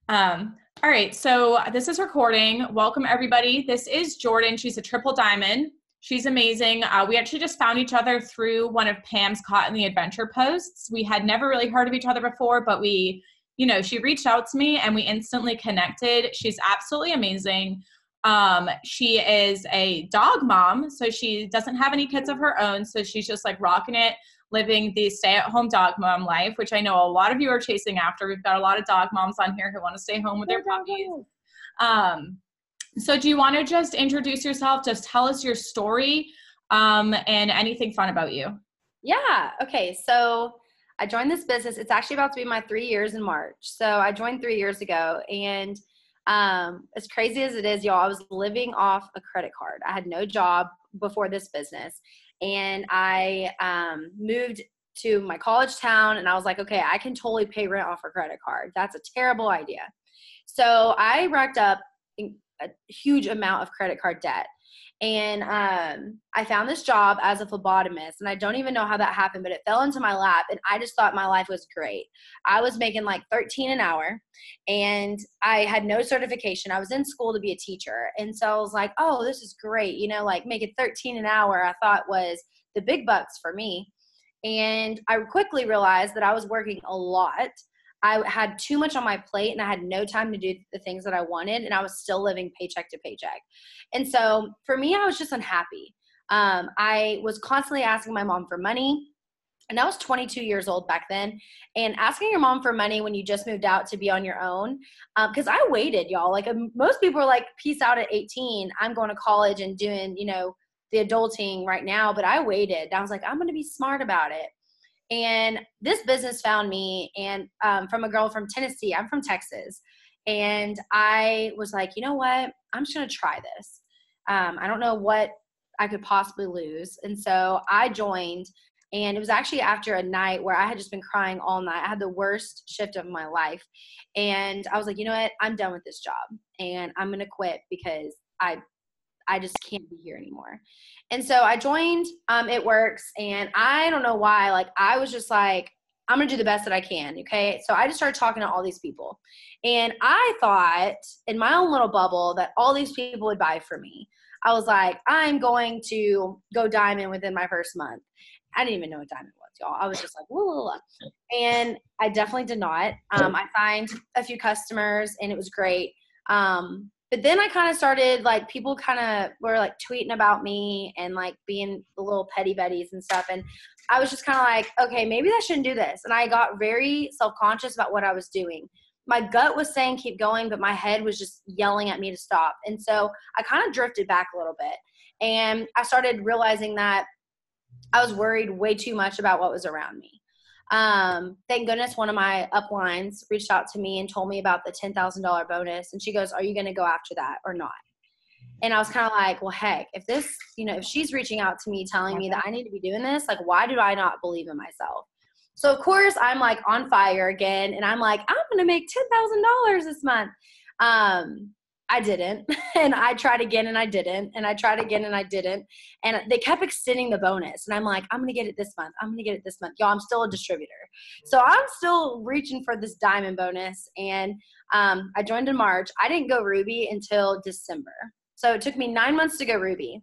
All right, so this is recording. Welcome, everybody. This is Jordan. She's a triple diamond. She's amazing. We actually just found each other through one of Pam's Caught in the Adventure posts. We had never really heard of each other before, but she reached out to me and we instantly connected. She's absolutely amazing. She is a dog mom, so she doesn't have any kids of her own. So she's just like rocking it, living the stay-at-home dog mom life, which I know a lot of you are chasing after. We've got a lot of dog moms on here who want to stay home with their puppies. So do you want to just introduce yourself? Just tell us your story and anything fun about you. Yeah. Okay. So I joined this business. It's actually about to be my 3 years in March. So I joined 3 years ago, and as crazy as it is, y'all, I was living off a credit card. I had no job before this business, and I moved to my college town, and I was like, okay, I can totally pay rent off a credit card. That's a terrible idea. So I racked up a huge amount of credit card debt. And I found this job as a phlebotomist, and I don't even know how that happened, but it fell into my lap, and I just thought my life was great. I was making like $13 an hour, and I had no certification. I was in school to be a teacher, and so I was like, oh, this is great. Like making $13 an hour I thought was the big bucks for me. And I quickly realized that I was working a lot. I had too much on my plate, and I had no time to do the things that I wanted, and I was still living paycheck to paycheck. And so for me, I was just unhappy. I was constantly asking my mom for money, and I was 22 years old back then. And asking your mom for money when you just moved out to be on your own, because I waited, y'all. Like most people are like, peace out at 18. I'm going to college and doing, the adulting right now. But I waited. I was like, I'm going to be smart about it. And this business found me, and from a girl from Tennessee. I'm from Texas. And I was like, you know what? I'm just going to try this. I don't know what I could possibly lose. And so I joined, and it was actually after a night where I had just been crying all night. I had the worst shift of my life. And I was like, you know what? I'm done with this job, and I'm going to quit because I just can't be here anymore. And so I joined It Works, and I don't know why, like I was just like, I'm going to do the best that I can. Okay. So I just started talking to all these people, and I thought in my own little bubble that all these people would buy for me. I was like, I'm going to go diamond within my first month. I didn't even know what diamond was, y'all. I was just like, whoa. And I definitely did not. I signed a few customers, and it was great. But then I kind of started, like, people kind of were like tweeting about me and like being the little petty betties and stuff. And I was just kind of like, okay, maybe I shouldn't do this. And I got very self-conscious about what I was doing. My gut was saying keep going, but my head was just yelling at me to stop. And so I kind of drifted back a little bit. And I started realizing that I was worried way too much about what was around me. Thank goodness one of my uplines reached out to me and told me about the $10,000 bonus. And she goes, are you going to go after that or not? And I was kind of like, well, heck, if this, if she's reaching out to me telling me that I need to be doing this, like, why do I not believe in myself? So of course I'm like on fire again. And I'm like, I'm going to make $10,000 this month. I didn't. And I tried again and I didn't. And I tried again and I didn't. And they kept extending the bonus. And I'm like, I'm going to get it this month. I'm going to get it this month. Y'all, I'm still a distributor. So I'm still reaching for this diamond bonus. And I joined in March. I didn't go Ruby until December. So it took me 9 months to go Ruby.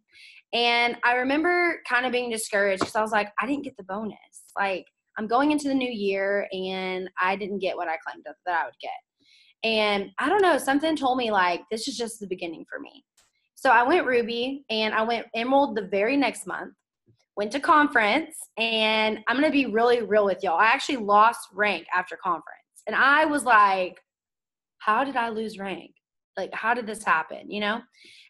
And I remember kind of being discouraged because I was like, I didn't get the bonus. Like, I'm going into the new year and I didn't get what I claimed that I would get. And I don't know, something told me like, this is just the beginning for me. So I went Ruby, and I went Emerald the very next month, went to conference, and I'm going to be really real with y'all. I actually lost rank after conference. And I was like, how did I lose rank? Like, how did this happen?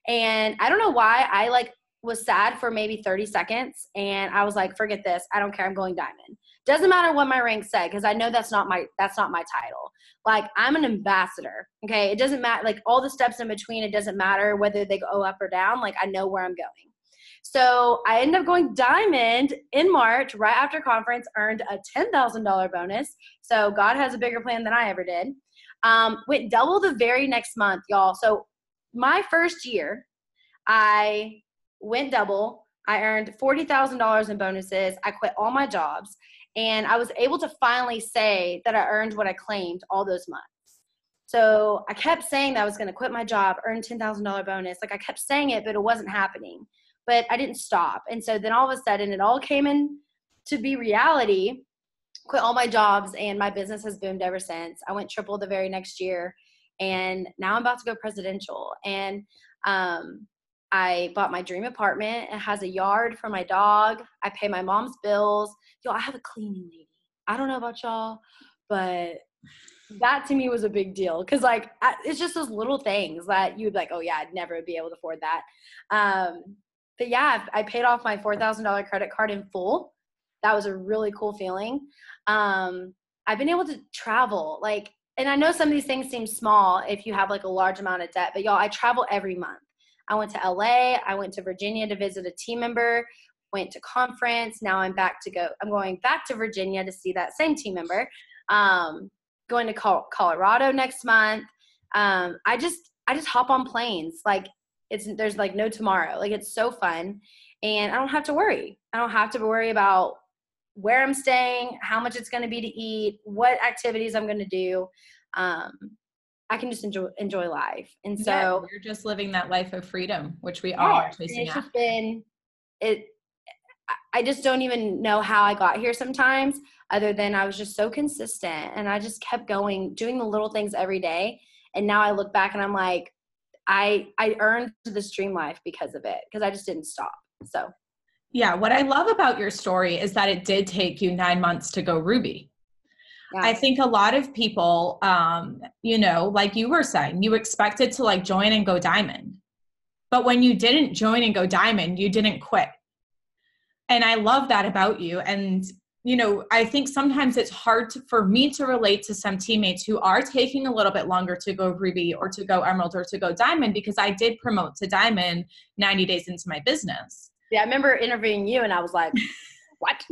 And I don't know why. I like was sad for maybe 30 seconds. And I was like, forget this. I don't care. I'm going diamond. Doesn't matter what my rank said, because I know that's not my title. Like, I'm an ambassador. Okay. It doesn't matter. Like, all the steps in between, it doesn't matter whether they go up or down. Like, I know where I'm going. So I ended up going diamond in March, right after conference, earned a $10,000 bonus. So God has a bigger plan than I ever did. Went double the very next month, y'all. So my first year, I went double. I earned $40,000 in bonuses. I quit all my jobs, and I was able to finally say that I earned what I claimed all those months. So I kept saying that I was going to quit my job, earn $10,000 bonus. Like I kept saying it, but it wasn't happening. But I didn't stop. And so then all of a sudden it all came in to be reality. Quit all my jobs and my business has boomed ever since. I went triple the very next year, and now I'm about to go presidential. And I bought my dream apartment. It has a yard for my dog. I pay my mom's bills. Y'all, I have a cleaning lady. I don't know about y'all, but that to me was a big deal. Cause like, it's just those little things that you'd be like, oh yeah, I'd never be able to afford that. But yeah, I paid off my $4,000 credit card in full. That was a really cool feeling. I've been able to travel, like, and I know some of these things seem small if you have like a large amount of debt, but y'all, I travel every month. I went to LA, I went to Virginia to visit a team member, went to conference. Now I'm going back to Virginia to see that same team member. Going to Colorado next month. I just hop on planes. Like there's like no tomorrow. Like it's so fun. And I don't have to worry. I don't have to worry about where I'm staying, how much it's going to be to eat, what activities I'm going to do. I can just enjoy life. And so yeah, you're just living that life of freedom, which we all are chasing after. Just been it. I just don't even know how I got here sometimes, other than I was just so consistent and I just kept going, doing the little things every day. And now I look back and I'm like, I earned this dream life because of it, because I just didn't stop. So yeah, what I love about your story is that it did take you 9 months to go Ruby. Yeah. I think a lot of people, like you were saying, you expected to like join and go diamond. But when you didn't join and go diamond, you didn't quit. And I love that about you. And, I think sometimes it's hard for me to relate to some teammates who are taking a little bit longer to go Ruby or to go Emerald or to go Diamond, because I did promote to Diamond 90 days into my business. Yeah, I remember interviewing you and I was like, what?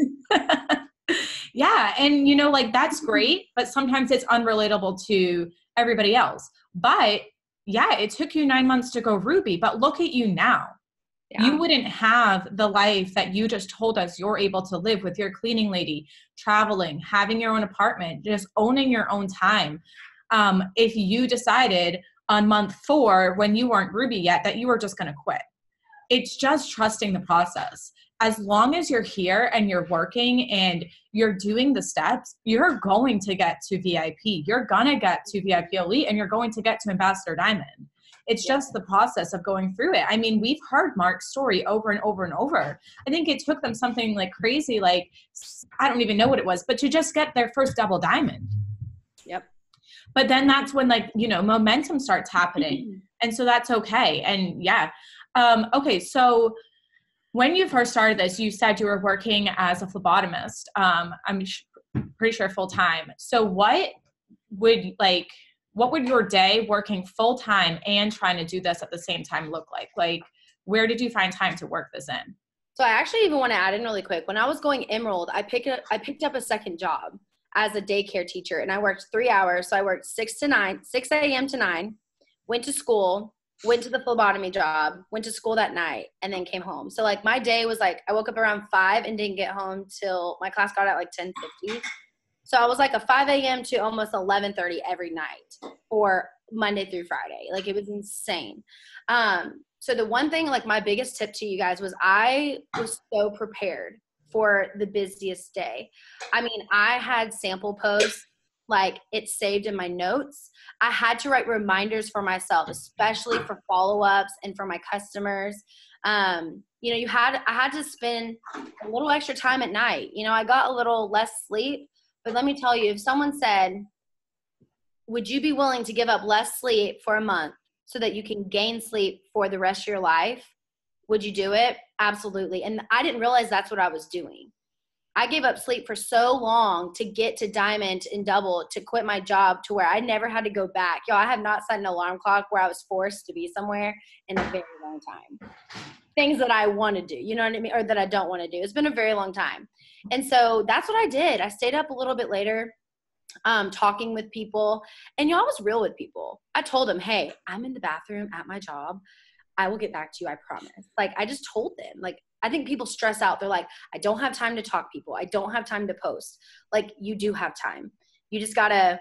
Yeah. And, that's great, but sometimes it's unrelatable to everybody else. But yeah, it took you 9 months to go Ruby, but look at you now. Yeah. You wouldn't have the life that you just told us you're able to live with your cleaning lady, traveling, having your own apartment, just owning your own time. If you decided on month 4, when you weren't Ruby yet, that you were just going to quit. It's just trusting the process. As long as you're here and you're working and you're doing the steps, you're going to get to VIP. You're going to get to VIP Elite and you're going to get to Ambassador Diamond. It's just the process of going through it. I mean, we've heard Mark's story over and over and over. I think it took them something like crazy, like, I don't even know what it was, but to just get their first double diamond. Yep. But then that's when momentum starts happening. And so that's okay. And yeah. Okay. So when you first started this, you said you were working as a phlebotomist. I'm pretty sure full time. So what would your day working full time and trying to do this at the same time look like? Like, where did you find time to work this in? So I actually even want to add in really quick. When I was going Emerald, I picked up a second job as a daycare teacher, and I worked 3 hours. So I worked 6 a.m. to 9, went to school, went to the phlebotomy job, went to school that night, and then came home. So like my day was like, I woke up around 5 and didn't get home till my class got out like 10:50. So I was like a 5 a.m. to almost 11:30 every night for Monday through Friday. Like it was insane. So the one thing, like my biggest tip to you guys was I was so prepared for the busiest day. I mean, I had sample posts, like it's saved in my notes. I had to write reminders for myself, especially for follow-ups and for my customers. I had to spend a little extra time at night. I got a little less sleep, but let me tell you, if someone said, would you be willing to give up less sleep for a month so that you can gain sleep for the rest of your life? Would you do it? Absolutely. And I didn't realize that's what I was doing. I gave up sleep for so long to get to Diamond and Double, to quit my job to where I never had to go back. I have not set an alarm clock where I was forced to be somewhere in a very long time. Things that I want to do, you know what I mean? Or that I don't want to do. It's been a very long time. And so that's what I did. I stayed up a little bit later, talking with people. And I was real with people. I told them, hey, I'm in the bathroom at my job. I will get back to you, I promise. Like, I just told them. Like, I think people stress out. They're like, I don't have time to talk people. I don't have time to post. Like, you do have time. You just got to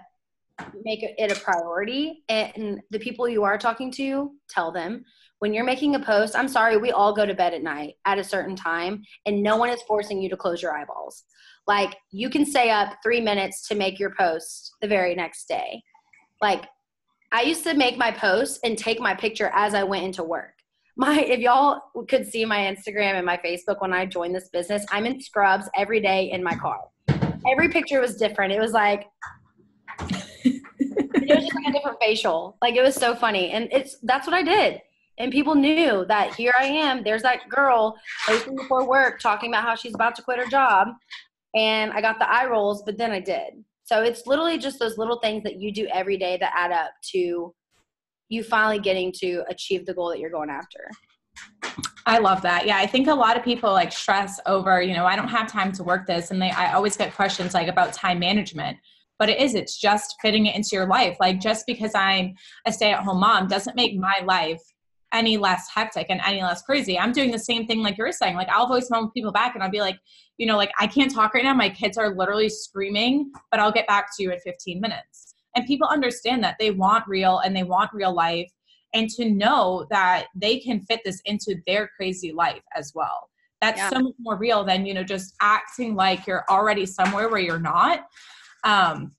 make it a priority. And the people you are talking to, tell them. When you're making a post, I'm sorry, we all go to bed at night at a certain time, and no one is forcing you to close your eyeballs. Like, you can stay up 3 minutes to make your post the very next day. Like, I used to make my posts and take my picture as I went into work. If y'all could see my Instagram and my Facebook when I joined this business, I'm in scrubs every day in my car. Every picture was different. It was like, it was just like a different facial. Like, it was so funny. And that's what I did. And people knew that here I am. There's that girl posting before work talking about how she's about to quit her job. And I got the eye rolls, but then I did. So it's literally just those little things that you do every day that add up to you finally getting to achieve the goal that you're going after. I love that. Yeah. I think a lot of people like stress over, you know, I don't have time to work this. And I always get questions like about time management, but it's just fitting it into your life. Like, just because I'm a stay-at-home mom doesn't make my life any less hectic and any less crazy. I'm doing the same thing like you're saying. Like, I'll voice mail people back and I'll be like, you know, like, I can't talk right now. My kids are literally screaming, but I'll get back to you in 15 minutes. And people understand that they want real and they want real life, and to know that they can fit this into their crazy life as well. That's so much more real than, you know, just acting like you're already somewhere where you're not,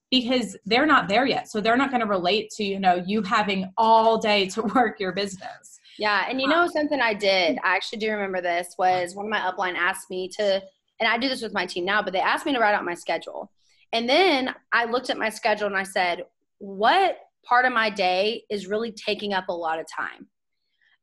because they're not there yet. So they're not going to relate to, you know, you having all day to work your business. Yeah. And you know, something I did, I actually do remember this, was one of my upline asked me to, and I do this with my team now, but they asked me to write out my schedule. And then I looked at my schedule and I said, what part of my day is really taking up a lot of time?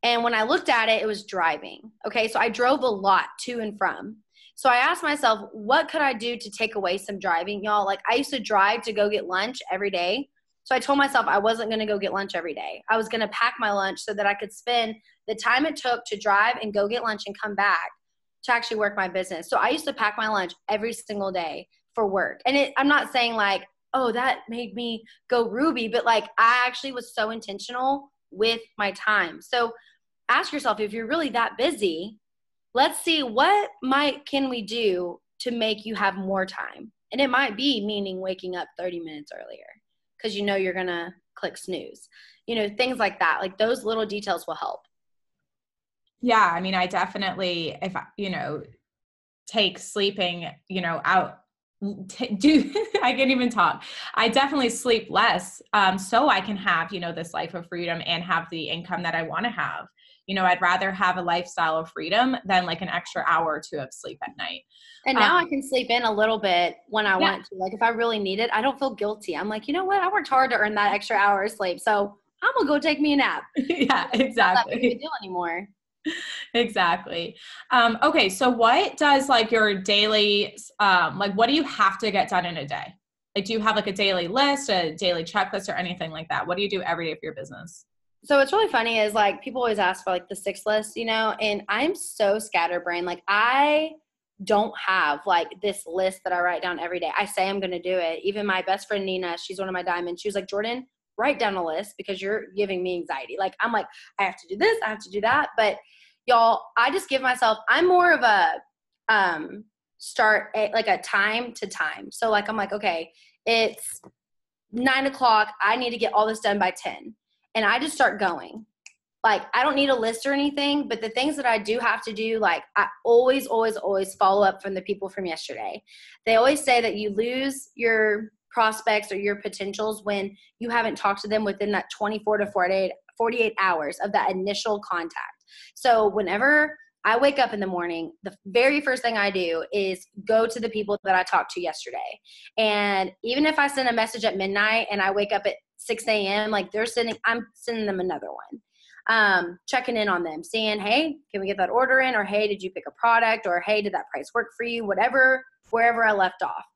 And when I looked at it, it was driving. Okay. So I drove a lot to and from. So I asked myself, what could I do to take away some driving? Y'all, like, I used to drive to go get lunch every day. So I told myself I wasn't going to go get lunch every day. I was going to pack my lunch so that I could spend the time it took to drive and go get lunch and come back to actually work my business. So I used to pack my lunch every single day for work. And I'm not saying like, oh, that made me go Ruby, but like, I actually was so intentional with my time. So ask yourself, if you're really that busy, let's see what can we do to make you have more time. And it might be meaning waking up 30 minutes earlier because you know you're going to click snooze. You know, things like that. Like, those little details will help. Yeah. I mean, I definitely, if, you know, take sleeping, you know, out, I can't even talk. I definitely sleep less, so I can have, you know, this life of freedom and have the income that I want to have. You know, I'd rather have a lifestyle of freedom than like an extra hour or two of sleep at night. And now I can sleep in a little bit when I want to. Like, if I really need it, I don't feel guilty. I'm like, you know what? I worked hard to earn that extra hour of sleep, so I'm gonna go take me a nap. Yeah, exactly. It's not that big of a deal anymore. Exactly. Okay. So what does like your daily, like, what do you have to get done in a day? Like, do you have like a daily list, a daily checklist, or anything like that? What do you do every day for your business? So what's really funny is, like, people always ask for like the 6 list, you know, and I'm so scatterbrained. Like, I don't have like this list that I write down every day. I say I'm going to do it. Even my best friend, Nina, she's one of my diamonds. She was like, Jordan, write down a list because you're giving me anxiety. Like, I'm like, I have to do this, I have to do that. But y'all, I just give myself, I'm more of a like a time to time. So like, I'm like, okay, it's 9 o'clock. I need to get all this done by 10. And I just start going. Like, I don't need a list or anything, but the things that I do have to do, like, I always follow up from the people from yesterday. They always say that you lose your prospects or your potentials when you haven't talked to them within that 24 to 48 hours of that initial contact. So whenever I wake up in the morning, the very first thing I do is go to the people that I talked to yesterday. And even if I send a message at midnight and I wake up at 6 a.m., like, I'm sending them another one. Checking in on them, saying, hey, can we get that order in? Or, hey, did you pick a product? Or, hey, did that price work for you? Whatever, wherever I left off.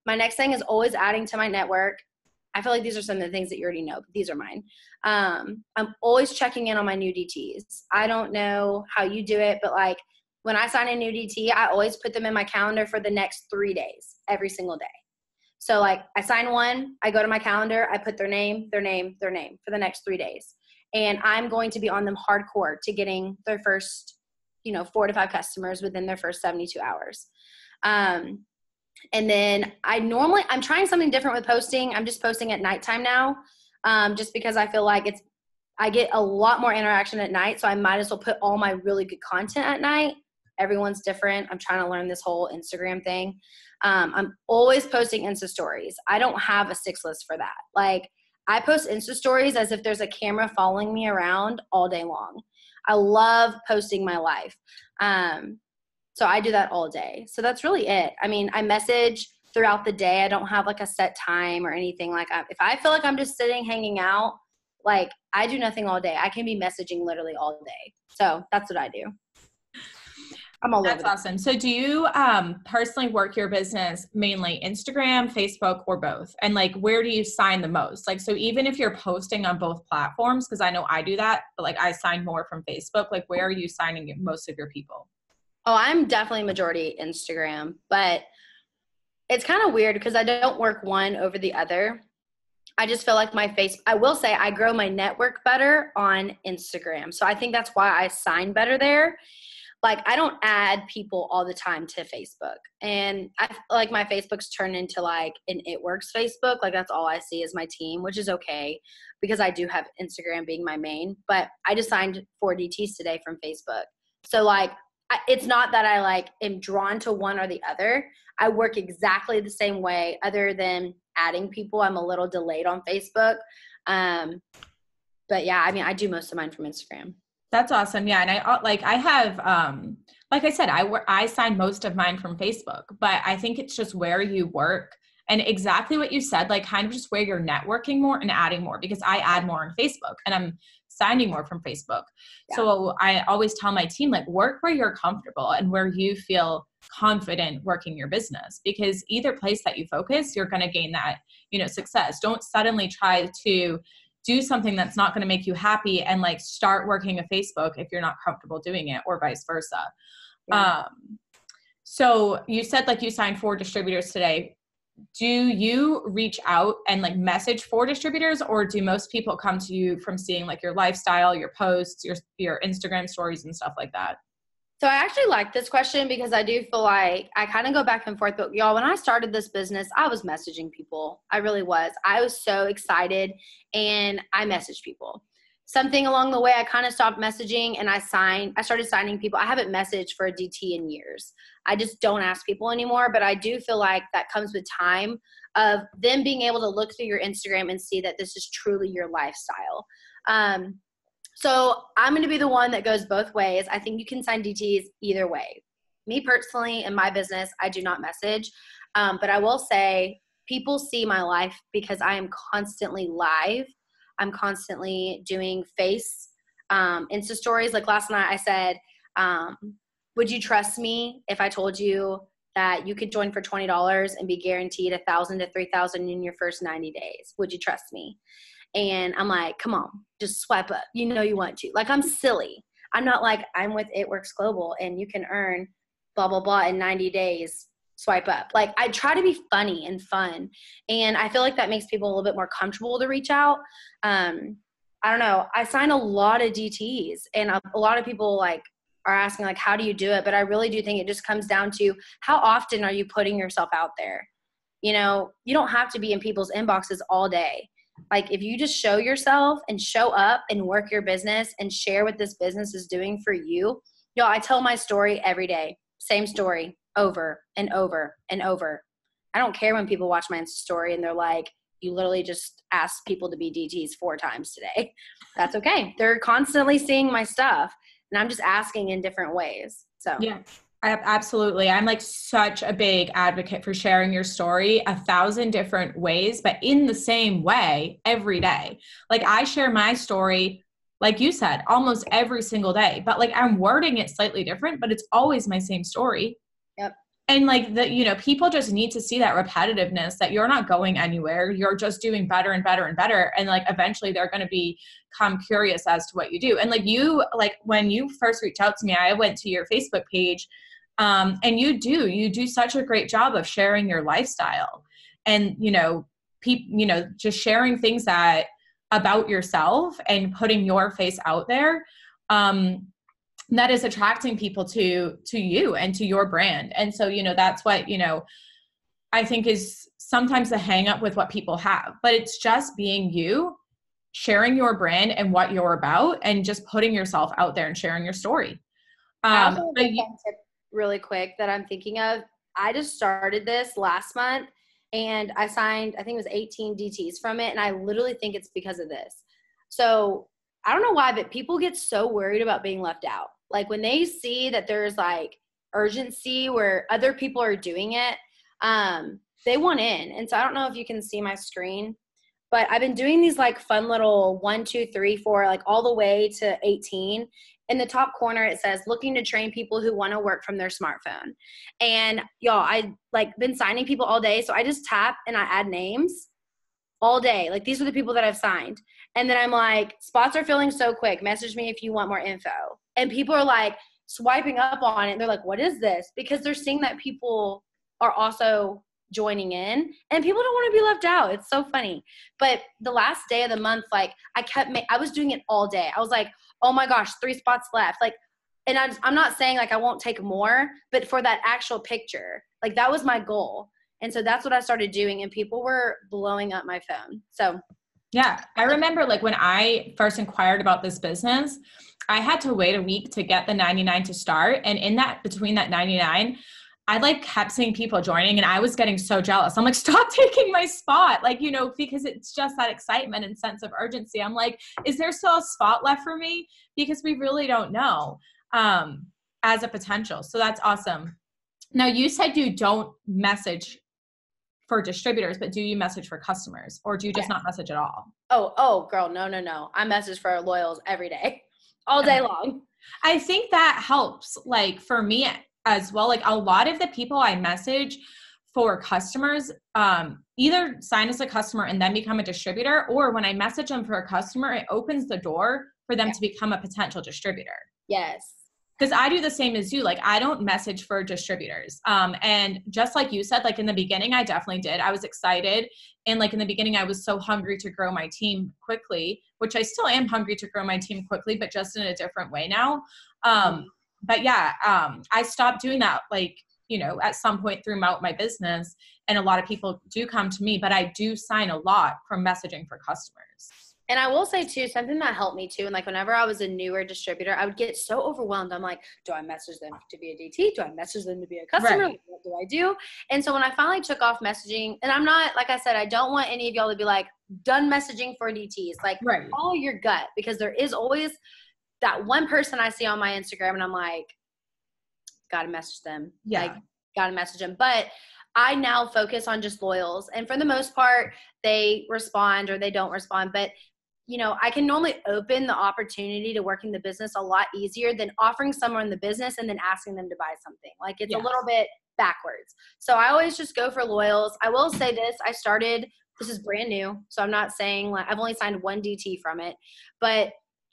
My next thing is always adding to my network. I feel like these are some of the things that you already know, but these are mine. I'm always checking in on my new DTs. I don't know how you do it, but like, when I sign a new DT, I always put them in my calendar for the next 3 days, every single day. So like, I sign one, I go to my calendar, I put their name for the next 3 days. And I'm going to be on them hardcore to getting their first, 4 to 5 customers within their first 72 hours. And then I'm trying something different with posting. I'm just posting at nighttime now, just because I feel like I get a lot more interaction at night. So I might as well put all my really good content at night. Everyone's different. I'm trying to learn this whole Instagram thing. I'm always posting Insta stories. I don't have a 6 list for that. Like, I post Insta stories as if there's a camera following me around all day long. I love posting my life. So I do that all day. So that's really it. I mean, I message throughout the day. I don't have like a set time or anything. Like, if I feel like I'm just sitting, hanging out, like, I do nothing all day. I can be messaging literally all day. So that's what I do. I'm all over That's awesome. So do you personally work your business mainly Instagram, Facebook, or both? And like, where do you sign the most? Like, so even if you're posting on both platforms, because I know I do that, but like I sign more from Facebook, like where are you signing most of your people? Oh, I'm definitely majority Instagram, but it's kind of weird because I don't work one over the other. I just feel like I will say I grow my network better on Instagram. So I think that's why I sign better there. Like, I don't add people all the time to Facebook. And I feel like my Facebook's turned into like an It Works Facebook. Like, that's all I see is my team, which is okay because I do have Instagram being my main. But I just signed 4 DTs today from Facebook. So like, it's not that I like am drawn to one or the other. I work exactly the same way other than adding people. I'm a little delayed on Facebook. But yeah, I mean, I do most of mine from Instagram. That's awesome. Yeah. And I have, like I said, I sign most of mine from Facebook, but I think it's just where you work and exactly what you said, like kind of just where you're networking more and adding more, because I add more on Facebook and I'm signing more from Facebook. Yeah. So I always tell my team, like, work where you're comfortable and where you feel confident working your business, because either place that you focus, you're going to gain that, success. Don't suddenly try to do something that's not going to make you happy and like start working a Facebook if you're not comfortable doing it, or vice versa. Yeah. So you said like you signed 4 distributors today. Do you reach out and like message 4 distributors, or do most people come to you from seeing like your lifestyle, your posts, your Instagram stories and stuff like that? So I actually like this question because I do feel like I kind of go back and forth. But y'all, when I started this business, I was messaging people. I really was. I was so excited and I messaged people. Something along the way, I kind of stopped messaging and I started signing people. I haven't messaged for a DT in years. I just don't ask people anymore, but I do feel like that comes with time of them being able to look through your Instagram and see that this is truly your lifestyle. So I'm going to be the one that goes both ways. I think you can sign DTs either way. Me personally, in my business, I do not message. But I will say people see my life because I am constantly live. I'm constantly doing face Insta stories. Like last night I said, would you trust me if I told you that you could join for $20 and be guaranteed $1,000 to $3,000 in your first 90 days? Would you trust me? And I'm like, come on, just swipe up. You know you want to. Like, I'm silly. I'm not like, I'm with It Works Global and you can earn blah, blah, blah in 90 days. Swipe up. Like, I try to be funny and fun. And I feel like that makes people a little bit more comfortable to reach out. I don't know. I sign a lot of DTs and a lot of people like are asking like, how do you do it? But I really do think it just comes down to how often are you putting yourself out there? You don't have to be in people's inboxes all day. Like, if you just show yourself and show up and work your business and share what this business is doing for you. I tell my story every day. Same story over and over and over. I don't care when people watch my Insta story and they're like, you literally just asked people to be DTs 4 times today. That's okay. They're constantly seeing my stuff and I'm just asking in different ways. So yeah. Absolutely. I'm like such a big advocate for sharing your story 1,000 different ways, but in the same way every day. Like, I share my story, like you said, almost every single day, but like I'm wording it slightly different, but it's always my same story. Yep. And like people just need to see that repetitiveness, that you're not going anywhere. You're just doing better and better and better. And like, eventually they're going to become curious as to what you do. And like when you first reached out to me, I went to your Facebook page. And you do such a great job of sharing your lifestyle and, just sharing things about yourself and putting your face out there. That is attracting people to you and to your brand. And so, that's what, I think is sometimes the hang up with what people have, but it's just being you, sharing your brand and what you're about, and just putting yourself out there and sharing your story. I also have a fun tip really quick that I'm thinking of. I just started this last month and I signed, I think it was 18 DTs from it. And I literally think it's because of this. So I don't know why, but people get so worried about being left out. Like when they see that there's like urgency where other people are doing it, they want in. And so I don't know if you can see my screen, but I've been doing these like fun little 1, 2, 3, 4, like all the way to 18. In the top corner, it says looking to train people who want to work from their smartphone. And y'all, I like been signing people all day. So I just tap and I add names all day. Like these are the people that I've signed. And then I'm like, spots are filling so quick. Message me if you want more info. And people are like swiping up on it. And they're like, what is this? Because they're seeing that people are also joining in and people don't want to be left out. It's so funny. But the last day of the month, like I was doing it all day. I was like, oh my gosh, 3 spots left. Like, and I'm not saying like I won't take more, but for that actual picture, like that was my goal. And so that's what I started doing and people were blowing up my phone. So yeah, I remember like when I first inquired about this business, I had to wait a week to get the 99 to start. And in that, between that 99, I like kept seeing people joining and I was getting so jealous. I'm like, stop taking my spot. Like, you know, because it's just that excitement and sense of urgency. I'm like, is there still a spot left for me? Because we really don't know as a potential. So that's awesome. Now you said you don't message for distributors, but do you message for customers or do you just not message at all? Oh, girl, no. I message for loyals every day, all day long. I think that helps. Like for me as well, like a lot of the people I message for customers, either sign as a customer and then become a distributor, or when I message them for a customer, it opens the door for them to become a potential distributor. Yes. Because I do the same as you. Like I don't message for distributors. And just like you said, like in the beginning, I definitely did. I was excited. And like in the beginning, I was so hungry to grow my team quickly, which I still am hungry to grow my team quickly, but just in a different way now. But yeah, I stopped doing that, like, you know, at some point throughout my business, and a lot of people do come to me, but I do sign a lot from messaging for customers. And I will say too, something that helped me too, and like whenever I was a newer distributor, I would get so overwhelmed. I'm like, do I message them to be a DT? Do I message them to be a customer? Right. What do I do? And so when I finally took off messaging, and I'm not, like I said, I don't want any of y'all to be like, done messaging for DTs. Like, follow your gut, because there is always that one person I see on my Instagram and I'm like, gotta message them. Yeah. Like, gotta message them. But I now focus on just loyals. And for the most part, they respond or they don't respond. But, you know, I can normally open the opportunity to work in the business a lot easier than offering someone the business and then asking them to buy something. Like it's a little bit backwards. So I always just go for loyals. I will say this, this is brand new. So I'm not saying like I've only signed 1 DT from it, but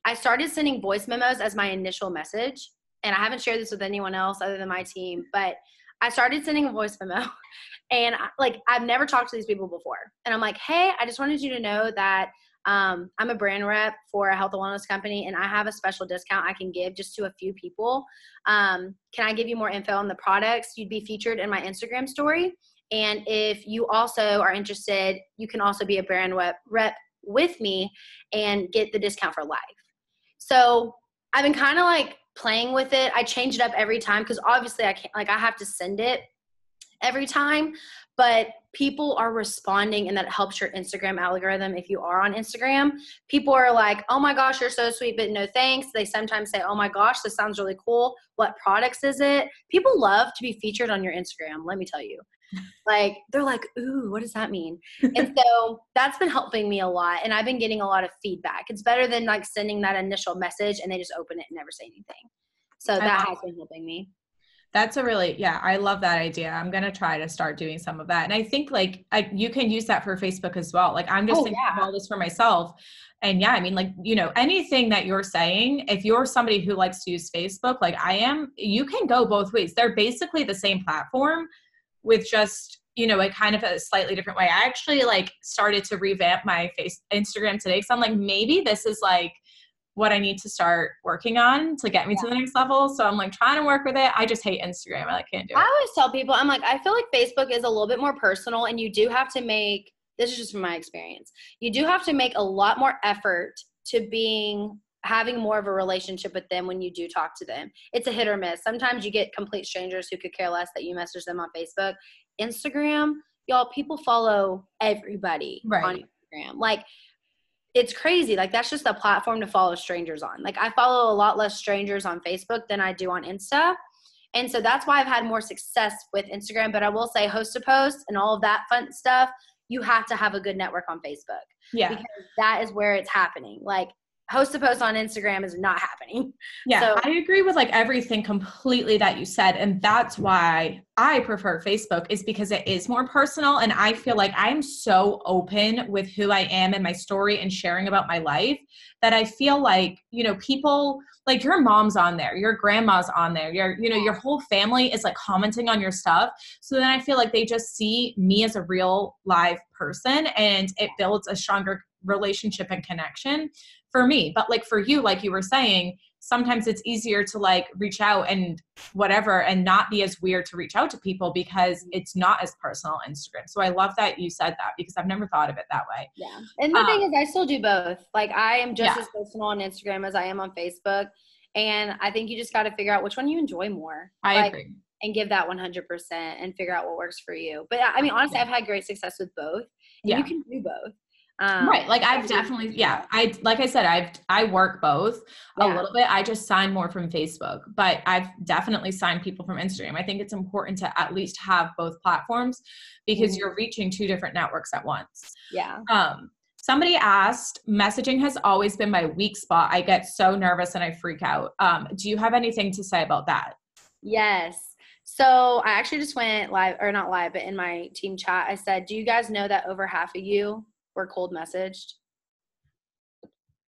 I started sending voice memos as my initial message. And I haven't shared this with anyone else other than my team, but I started sending a voice memo and I've never talked to these people before. And I'm like, hey, I just wanted you to know that I'm a brand rep for a health and wellness company and I have a special discount I can give just to a few people. Can I give you more info on the products? You'd be featured in my Instagram story. And if you also are interested, you can also be a brand rep with me and get the discount for life. So I've been kind of like playing with it. I change it up every time because obviously I can't, like I have to send it every time, but people are responding and that helps your Instagram algorithm. If you are on Instagram, people are like, oh my gosh, you're so sweet, but no thanks. They sometimes say, oh my gosh, this sounds really cool. What products is it? People love to be featured on your Instagram. Let me tell you. Like, they're like, ooh, what does that mean? And so that's been helping me a lot. And I've been getting a lot of feedback. It's better than like sending that initial message and they just open it and never say anything. So that has been helping me. That's I love that idea. I'm going to try to start doing some of that. And I think like you can use that for Facebook as well. Like I'm just thinking of all this for myself. And I mean, like, you know, anything that you're saying, if you're somebody who likes to use Facebook, like I am, you can go both ways. They're basically the same platform with just, you know, a kind of a slightly different way. I actually like started to revamp my Instagram today. So I'm like, maybe this is like what I need to start working on to get me to the next level. So I'm like trying to work with it. I just hate Instagram. I like can't do it. I always tell people, I'm like, I feel like Facebook is a little bit more personal, and you do have to make, this is just from my experience, you do have to make a lot more effort to having more of a relationship with them when you do talk to them. It's a hit or miss. Sometimes you get complete strangers who could care less that you message them on Facebook. Instagram, y'all, people follow everybody on Instagram. Like, it's crazy. Like, that's just a platform to follow strangers on. Like, I follow a lot less strangers on Facebook than I do on Insta. And so that's why I've had more success with Instagram. But I will say, host to post and all of that fun stuff, you have to have a good network on Facebook. Yeah. Because that is where it's happening. Like, host to post on Instagram is not happening. Yeah, so, I agree with like everything completely that you said. And that's why I prefer Facebook, is because it is more personal. And I feel like I'm so open with who I am and my story and sharing about my life that I feel like, you know, people like your mom's on there, your grandma's on there, your whole family is like commenting on your stuff. So then I feel like they just see me as a real live person, and it builds a stronger relationship and connection for me. But like for you, like you were saying, sometimes it's easier to like reach out and whatever and not be as weird to reach out to people because it's not as personal on Instagram. So I love that you said that, because I've never thought of it that way. Yeah. And the thing is, I still do both. Like, I am just as personal on Instagram as I am on Facebook. And I think you just got to figure out which one you enjoy more. I agree. And give that 100% and figure out what works for you. But I mean, honestly, I've had great success with both. And you can do both. Right. Like I've definitely, like I said, I work both a little bit. I just sign more from Facebook, but I've definitely signed people from Instagram. I think it's important to at least have both platforms because you're reaching two different networks at once. Yeah. Somebody asked, messaging has always been my weak spot. I get so nervous and I freak out. Do you have anything to say about that? Yes. So I actually just went live, or not live, but in my team chat, I said, do you guys know that over half of you were cold messaged?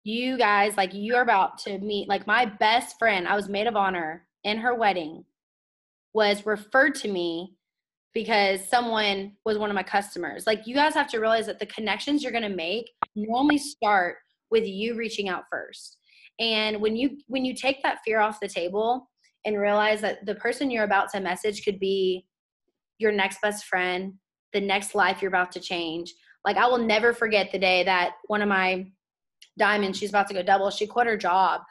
You guys, like, you're about to meet, like, my best friend, I was maid of honor in her wedding, was referred to me because someone was one of my customers. Like, you guys have to realize that the connections you're going to make normally start with you reaching out first. And when you take that fear off the table and realize that the person you're about to message could be your next best friend, the next life you're about to change. Like, I will never forget the day that one of my diamonds, she's about to go double, she quit her job,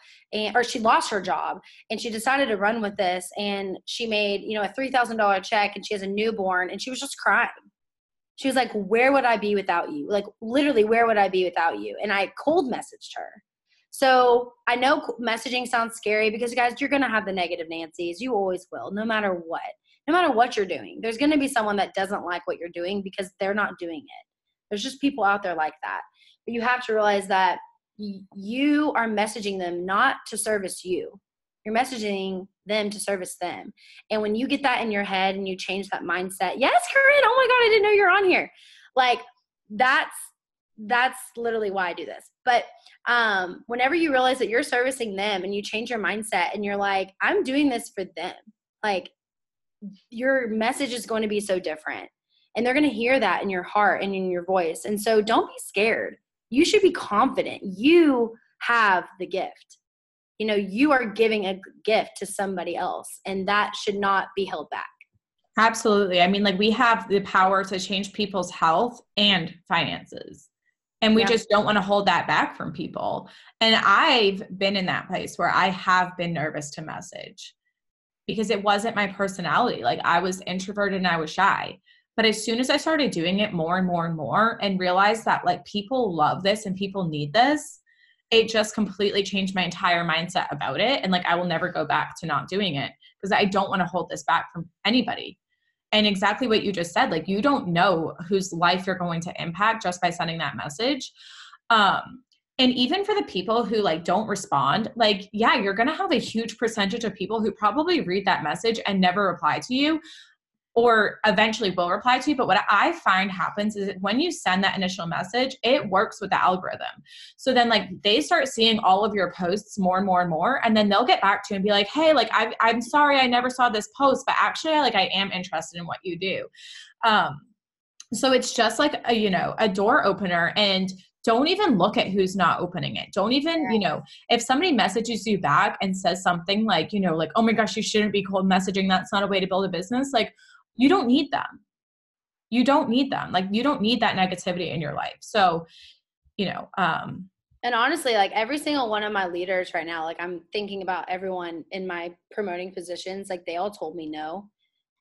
or she lost her job, and she decided to run with this, and she made, a $3,000 check, and she has a newborn, and she was just crying. She was like, where would I be without you? Like, literally, where would I be without you? And I cold messaged her. So I know messaging sounds scary because, guys, you're going to have the negative Nancy's. You always will, no matter what you're doing. There's going to be someone that doesn't like what you're doing because they're not doing it. There's just people out there like that. But you have to realize that you are messaging them not to service you. You're messaging them to service them. And when you get that in your head and you change that mindset, yes, Corinne, oh my God, I didn't know you're on here. Like, that's literally why I do this. But whenever you realize that you're servicing them and you change your mindset and you're like, I'm doing this for them, like, your message is going to be so different. And they're going to hear that in your heart and in your voice. And so don't be scared. You should be confident. You have the gift. You are giving a gift to somebody else, and that should not be held back. Absolutely. I mean, like, we have the power to change people's health and finances, and we just don't want to hold that back from people. And I've been in that place where I have been nervous to message because it wasn't my personality. Like, I was introverted and I was shy. But as soon as I started doing it more and more and more and realized that, like, people love this and people need this, it just completely changed my entire mindset about it. And like, I will never go back to not doing it because I don't want to hold this back from anybody. And exactly what you just said, like, you don't know whose life you're going to impact just by sending that message. And even for the people who like don't respond, like, yeah, you're going to have a huge percentage of people who probably read that message and never reply to you, or eventually will reply to you. But what I find happens is that when you send that initial message, it works with the algorithm. So then like they start seeing all of your posts more and more and more. And then they'll get back to you and be like, hey, like, I'm sorry, I never saw this post, but actually I am interested in what you do. So it's just like a door opener. And don't even look at who's not opening it. Don't even, if somebody messages you back and says something like, like, oh my gosh, you shouldn't be cold messaging. That's not a way to build a business. Like, you don't need them. You don't need them. Like, you don't need that negativity in your life. So, and honestly, like every single one of my leaders right now, like I'm thinking about everyone in my promoting positions, like they all told me no.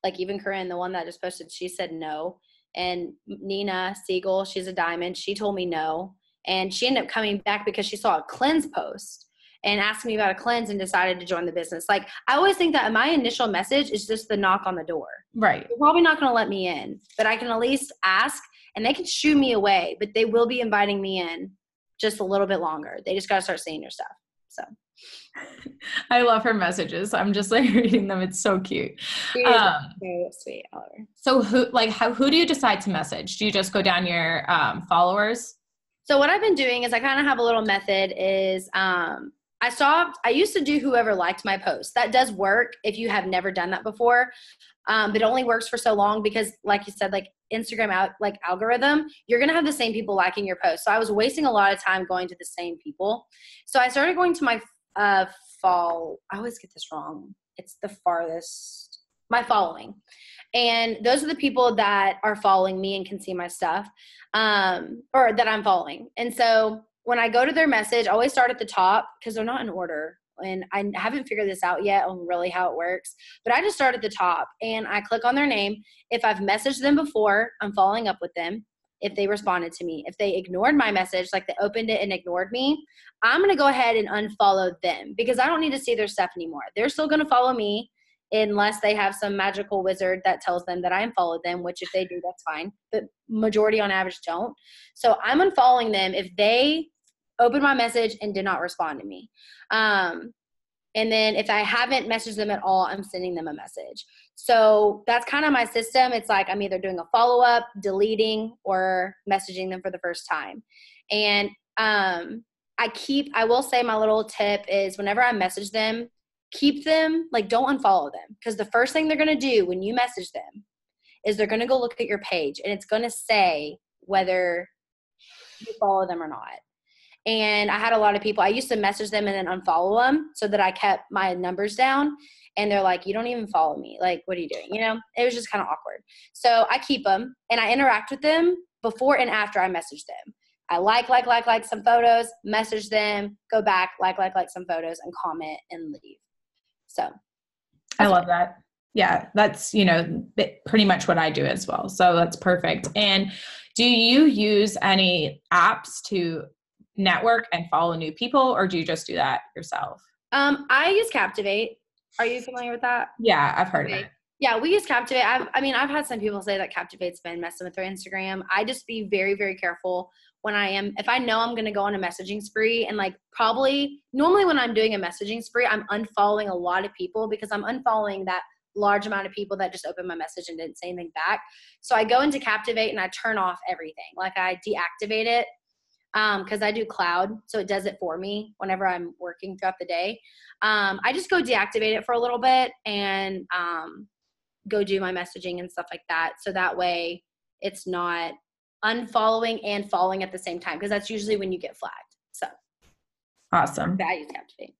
Like even Corinne, the one that just posted, she said no. And Nina Siegel, she's a diamond. She told me no. And she ended up coming back because she saw a cleanse post and asked me about a cleanse and decided to join the business. Like I always think that my initial message is just the knock on the door. Right. They're probably not going to let me in, but I can at least ask and they can shoo me away, but they will be inviting me in just a little bit longer. They just got to start seeing your stuff. So I love her messages. I'm just like reading them. It's so cute. She is very sweet. Oliver. So who do you decide to message? Do you just go down your followers? So what I've been doing is I kind of have a little method is I used to do whoever liked my post. That does work if you have never done that before. But it only works for so long because like you said, like Instagram algorithm, you're going to have the same people liking your post. So I was wasting a lot of time going to the same people. So I started going to my I always get this wrong. It's the farthest, my following. And those are the people that are following me and can see my stuff, or that I'm following. And so when I go to their message, I always start at the top because they're not in order. And I haven't figured this out yet on really how it works, but I just start at the top and I click on their name. If I've messaged them before, I'm following up with them. If they responded to me, if they ignored my message, like they opened it and ignored me, I'm going to go ahead and unfollow them because I don't need to see their stuff anymore. They're still going to follow me unless they have some magical wizard that tells them that I unfollowed them, which if they do, that's fine. But majority on average don't. So I'm unfollowing them if they opened my message and did not respond to me. And then if I haven't messaged them at all, I'm sending them a message. So that's kind of my system. It's like I'm either doing a follow-up, deleting, or messaging them for the first time. And I will say my little tip is whenever I message them, keep them, like don't unfollow them. Because the first thing they're going to do when you message them is they're going to go look at your page and it's going to say whether you follow them or not. And I had a lot of people, I used to message them and then unfollow them so that I kept my numbers down. And they're like, you don't even follow me. Like, what are you doing? It was just kind of awkward. So I keep them and I interact with them before and after I message them. I like some photos, message them, go back, like some photos and comment and leave. So. I love that. Yeah, that's, pretty much what I do as well. So that's perfect. And do you use any apps to network and follow new people, or do you just do that yourself? I use Captivate. Are you familiar with that? Yeah, I've heard of it. Yeah, we use Captivate. I've had some people say that Captivate's been messing with their Instagram. I just be very, very careful if I know I'm going to go on a messaging spree and normally when I'm doing a messaging spree, I'm unfollowing a lot of people because I'm unfollowing that large amount of people that just opened my message and didn't say anything back. So I go into Captivate and I turn off everything. Like I deactivate it. Because I do cloud, so it does it for me whenever I'm working throughout the day. I just go deactivate it for a little bit and go do my messaging and stuff like that. So that way it's not unfollowing and following at the same time, because that's usually when you get flagged. So awesome. I use Captivate.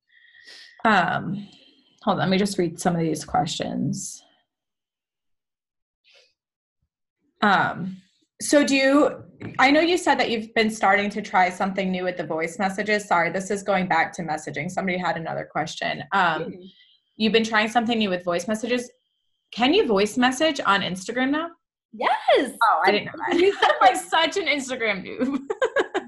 Hold on, let me just read some of these questions. So I know you said that you've been starting to try something new with the voice messages. Sorry, this is going back to messaging. Somebody had another question. You've been trying something new with voice messages. Can you voice message on Instagram now? Yes. Oh, I didn't know that. I'm like such an Instagram noob.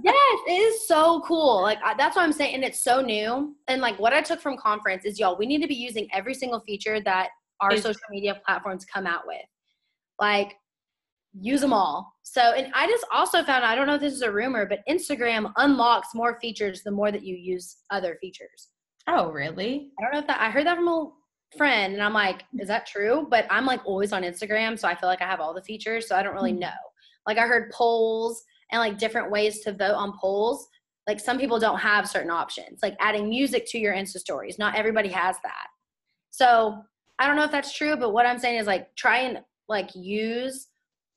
Yes, it is so cool. Like that's what I'm saying. And it's so new. And like what I took from conference is, y'all, we need to be using every single feature that our social media platforms come out with. Like, use them all. So, and I just also found, I don't know if this is a rumor, but Instagram unlocks more features the more that you use other features. Oh, really? I don't know I heard that from a friend and I'm like, is that true? But I'm like always on Instagram. So I feel like I have all the features. So I don't really know. Like I heard polls and like different ways to vote on polls. Like some people don't have certain options, like adding music to your Insta stories. Not everybody has that. So I don't know if that's true, but what I'm saying is like, try and like use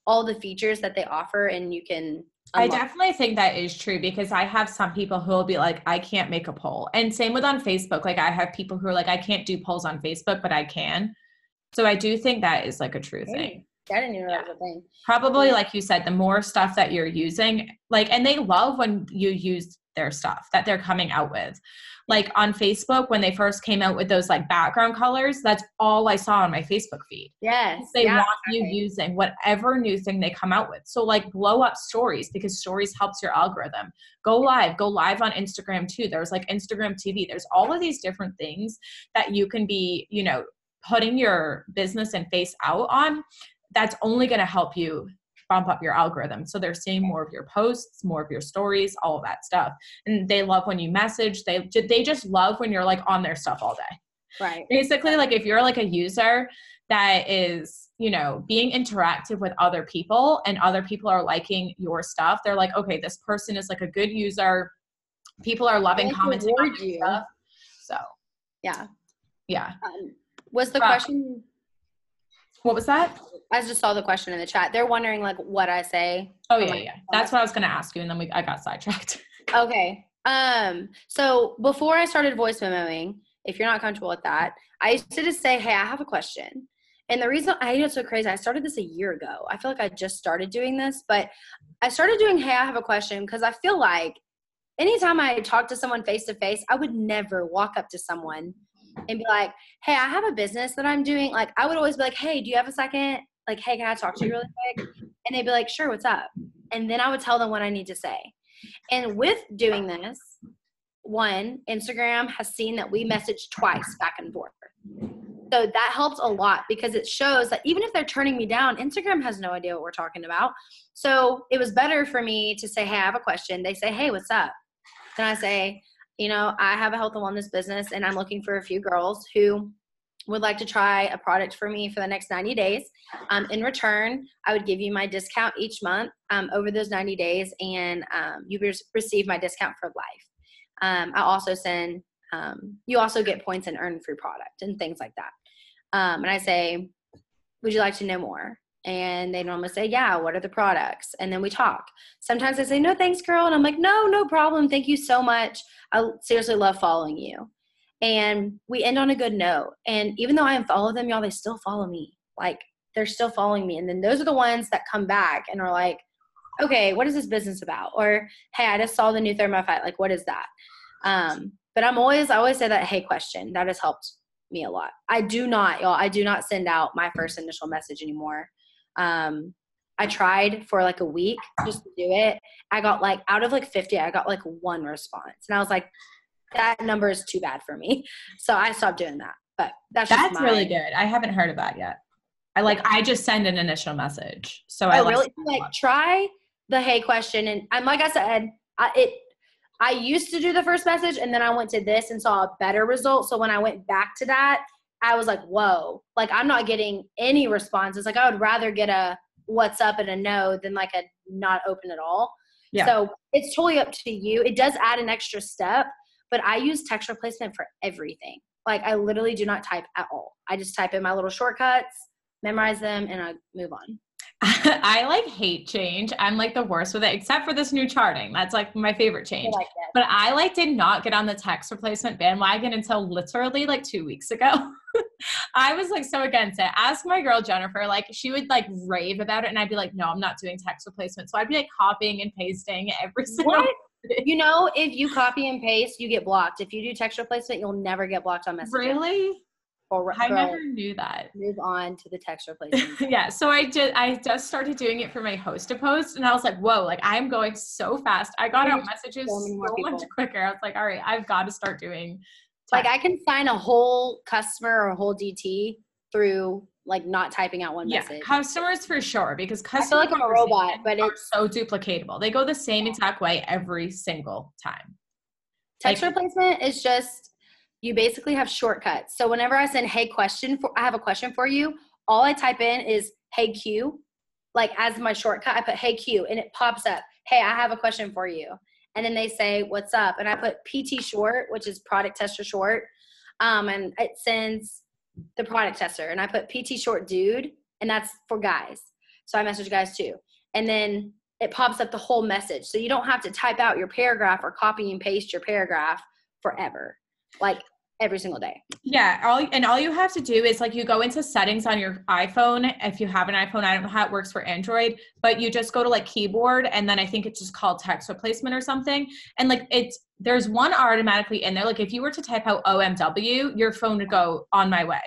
all the features that they offer and you can I definitely think that is true because I have some people who will be like, I can't make a poll. And same with on Facebook. Like I have people who are like, I can't do polls on Facebook, but I can. So I do think that is like a true thing. I didn't even know that was a thing. Probably, like you said, the more stuff that you're using, like, and they love when you use their stuff that they're coming out with. Like on Facebook, when they first came out with those like background colors, that's all I saw on my Facebook feed. Yes. They want you using whatever new thing they come out with. So like blow up stories because stories helps your algorithm. Go live on Instagram too. There's like Instagram TV. There's all of these different things that you can be, you know, putting your business and face out on. That's only going to help you bump up your algorithm. So they're seeing more of your posts, more of your stories, all of that stuff. And they love when you message. They just love when you're like on their stuff all day. Right. Basically, like if you're like a user that is, you know, being interactive with other people and other people are liking your stuff, they're like, okay, this person is like a good user. People are loving commenting on your stuff. So yeah. Was the question? What was that? I just saw the question in the chat. They're wondering like what I say. Oh yeah. That's what I was going to ask you. And then I got sidetracked. Okay. So before I started voice memoing, if you're not comfortable with that, I used to just say, hey, I have a question. And the reason I know it's so crazy, I started this a year ago. I feel like I just started doing this, but I started doing, hey, I have a question, because I feel like anytime I talk to someone face to face, I would never walk up to someone and be like, hey, I have a business that I'm doing. Like, I would always be like, hey, do you have a second? Like, hey, can I talk to you really quick? And they'd be like, sure, what's up? And then I would tell them what I need to say. And with doing this, one, Instagram has seen that we message twice back and forth. So that helps a lot because it shows that even if they're turning me down, Instagram has no idea what we're talking about. So it was better for me to say, hey, I have a question. They say, hey, what's up? Then I say, you know, I have a health and wellness business and I'm looking for a few girls who would like to try a product for me for the next 90 days. In return, I would give you my discount each month over those 90 days, and you receive my discount for life. I also send, you also get points and earn free product and things like that. And I say, would you like to know more? And they normally say, yeah, what are the products? And then we talk. Sometimes I say, no, thanks, girl. And I'm like, no problem. Thank you so much. I seriously love following you. And we end on a good note. And even though I unfollow them, y'all, they still follow me. Like, they're still following me. And then those are the ones that come back and are like, okay, what is this business about? Or, hey, I just saw the new Thermophyte. Like, what is that? But I always say that, hey, question. That has helped me a lot. I do not send out my first initial message anymore. I tried for like a week just to do it. I got like, out of like 50, I got like one response. And I was like, that number is too bad for me. So I stopped doing that. But that's really good. I haven't heard of that yet. I just send an initial message. So I really like try the hey question. And I'm like I said, I used to do the first message and then I went to this and saw a better result. So when I went back to that, I was like, whoa, like I'm not getting any responses. Like I would rather get a what's up and a no than like a not open at all. Yeah. So it's totally up to you. It does add an extra step, but I use text replacement for everything. Like I literally do not type at all. I just type in my little shortcuts, memorize them, and I move on. I like hate change. I'm like the worst with it, except for this new charting. That's like my favorite change. But I did not get on the text replacement bandwagon until literally like 2 weeks ago. I was like so against it. Ask my girl Jennifer, like she would like rave about it, and I'd be like, no, I'm not doing text replacement. So I'd be like copying and pasting every single. What? You know, if you copy and paste, you get blocked. If you do text replacement, you'll never get blocked on messages. Really? I never knew that. Move on to the text replacement. Yeah. So I just started doing it for my host to post, and I was like, whoa, like I'm going so fast. I got out messages so much quicker. I was like, all right, I've got to start doing text. Like I can sign a whole customer or a whole DT through like not typing out one message. Customers for sure, because customers I feel like I'm a robot, but it's so duplicatable. They go the same exact way every single time. Text replacement is just, you basically have shortcuts. So whenever I send, hey, I have a question for you, all I type in is, hey, Q. Like as my shortcut, I put, hey, Q, and it pops up, hey, I have a question for you. And then they say, what's up? And I put PT short, which is product tester short. And it sends the product tester. And I put PT short dude, and that's for guys. So I message guys too. And then it pops up the whole message. So you don't have to type out your paragraph or copy and paste your paragraph forever, like every single day. Yeah. All you have to do is like, you go into settings on your iPhone. If you have an iPhone, I don't know how it works for Android, but you just go to like keyboard, and then I think it's just called text replacement or something. And like, there's one automatically in there. Like if you were to type out OMW, your phone would go on my way.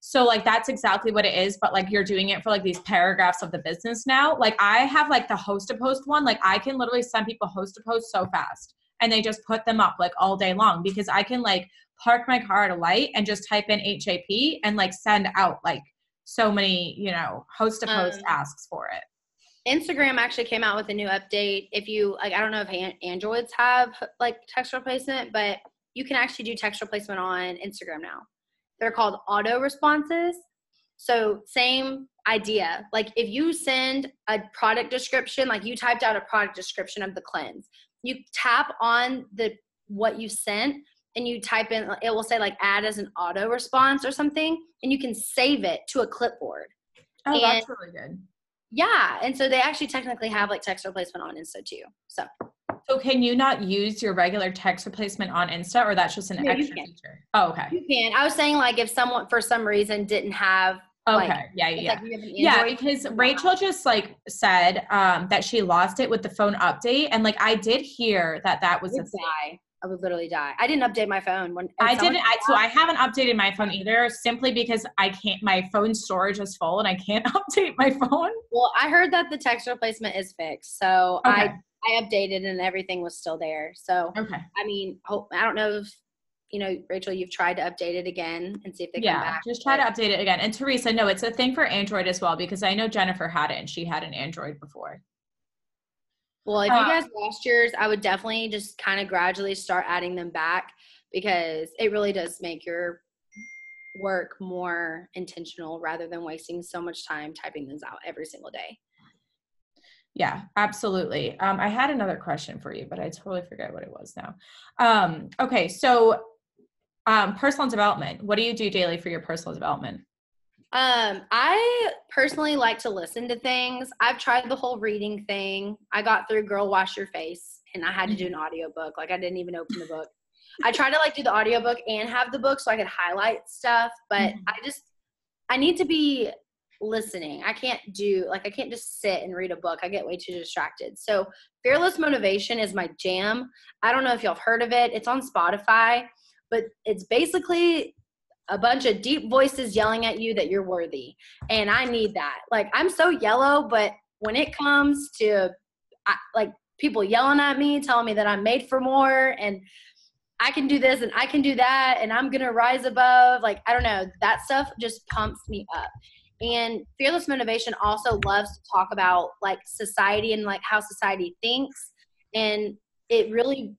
So like, that's exactly what it is. But like, you're doing it for like these paragraphs of the business now. Like I have like the host to post one. Like I can literally send people host to post so fast, and they just put them up like all day long, because I can like park my car at a light and just type in HAP and like send out like so many, host to post asks for it. Instagram actually came out with a new update. If you like, I don't know if Androids have like text replacement, but you can actually do text replacement on Instagram now. They're called auto responses. So same idea. Like if you send a product description, like you typed out a product description of the cleanse, you tap on what you sent, and you type in, it will say like add as an auto response or something, and you can save it to a clipboard. Oh, that's really good. Yeah. And so they actually technically have like text replacement on Insta too. So can you not use your regular text replacement on Insta, or that's just an extra feature? Oh, okay. You can. I was saying like if someone for some reason didn't have. Okay. Like, Yeah, because Rachel just like said that she lost it with the phone update, and like I did hear that was I would literally die. I didn't update my phone so I haven't updated my phone either, simply because my phone storage is full and I can't update my phone. Well, I heard that the text replacement is fixed. So okay. I updated and everything was still there. So, okay. I mean, I don't know if, Rachel, you've tried to update it again and see if they come back. Just try to update it again. And Teresa, no, it's a thing for Android as well, because I know Jennifer had it and she had an Android before. Well, if you guys lost yours, I would definitely just kind of gradually start adding them back, because it really does make your work more intentional rather than wasting so much time typing those out every single day. Yeah, absolutely. I had another question for you, but I totally forget what it was now. Okay. So personal development, what do you do daily for your personal development? I personally like to listen to things. I've tried the whole reading thing. I got through Girl Wash Your Face, and I had to do an audiobook. Like I didn't even open the book. I tried to like do the audiobook and have the book so I could highlight stuff, but I need to be listening. I can't just sit and read a book. I get way too distracted. So Fearless Motivation is my jam. I don't know if y'all have heard of it. It's on Spotify, but it's basically a bunch of deep voices yelling at you that you're worthy. And I need that. Like I'm so yellow, but when it comes to like people yelling at me, telling me that I'm made for more and I can do this and I can do that and I'm going to rise above, like, I don't know, that stuff just pumps me up. And Fearless Motivation also loves to talk about like society and like how society thinks. And it really,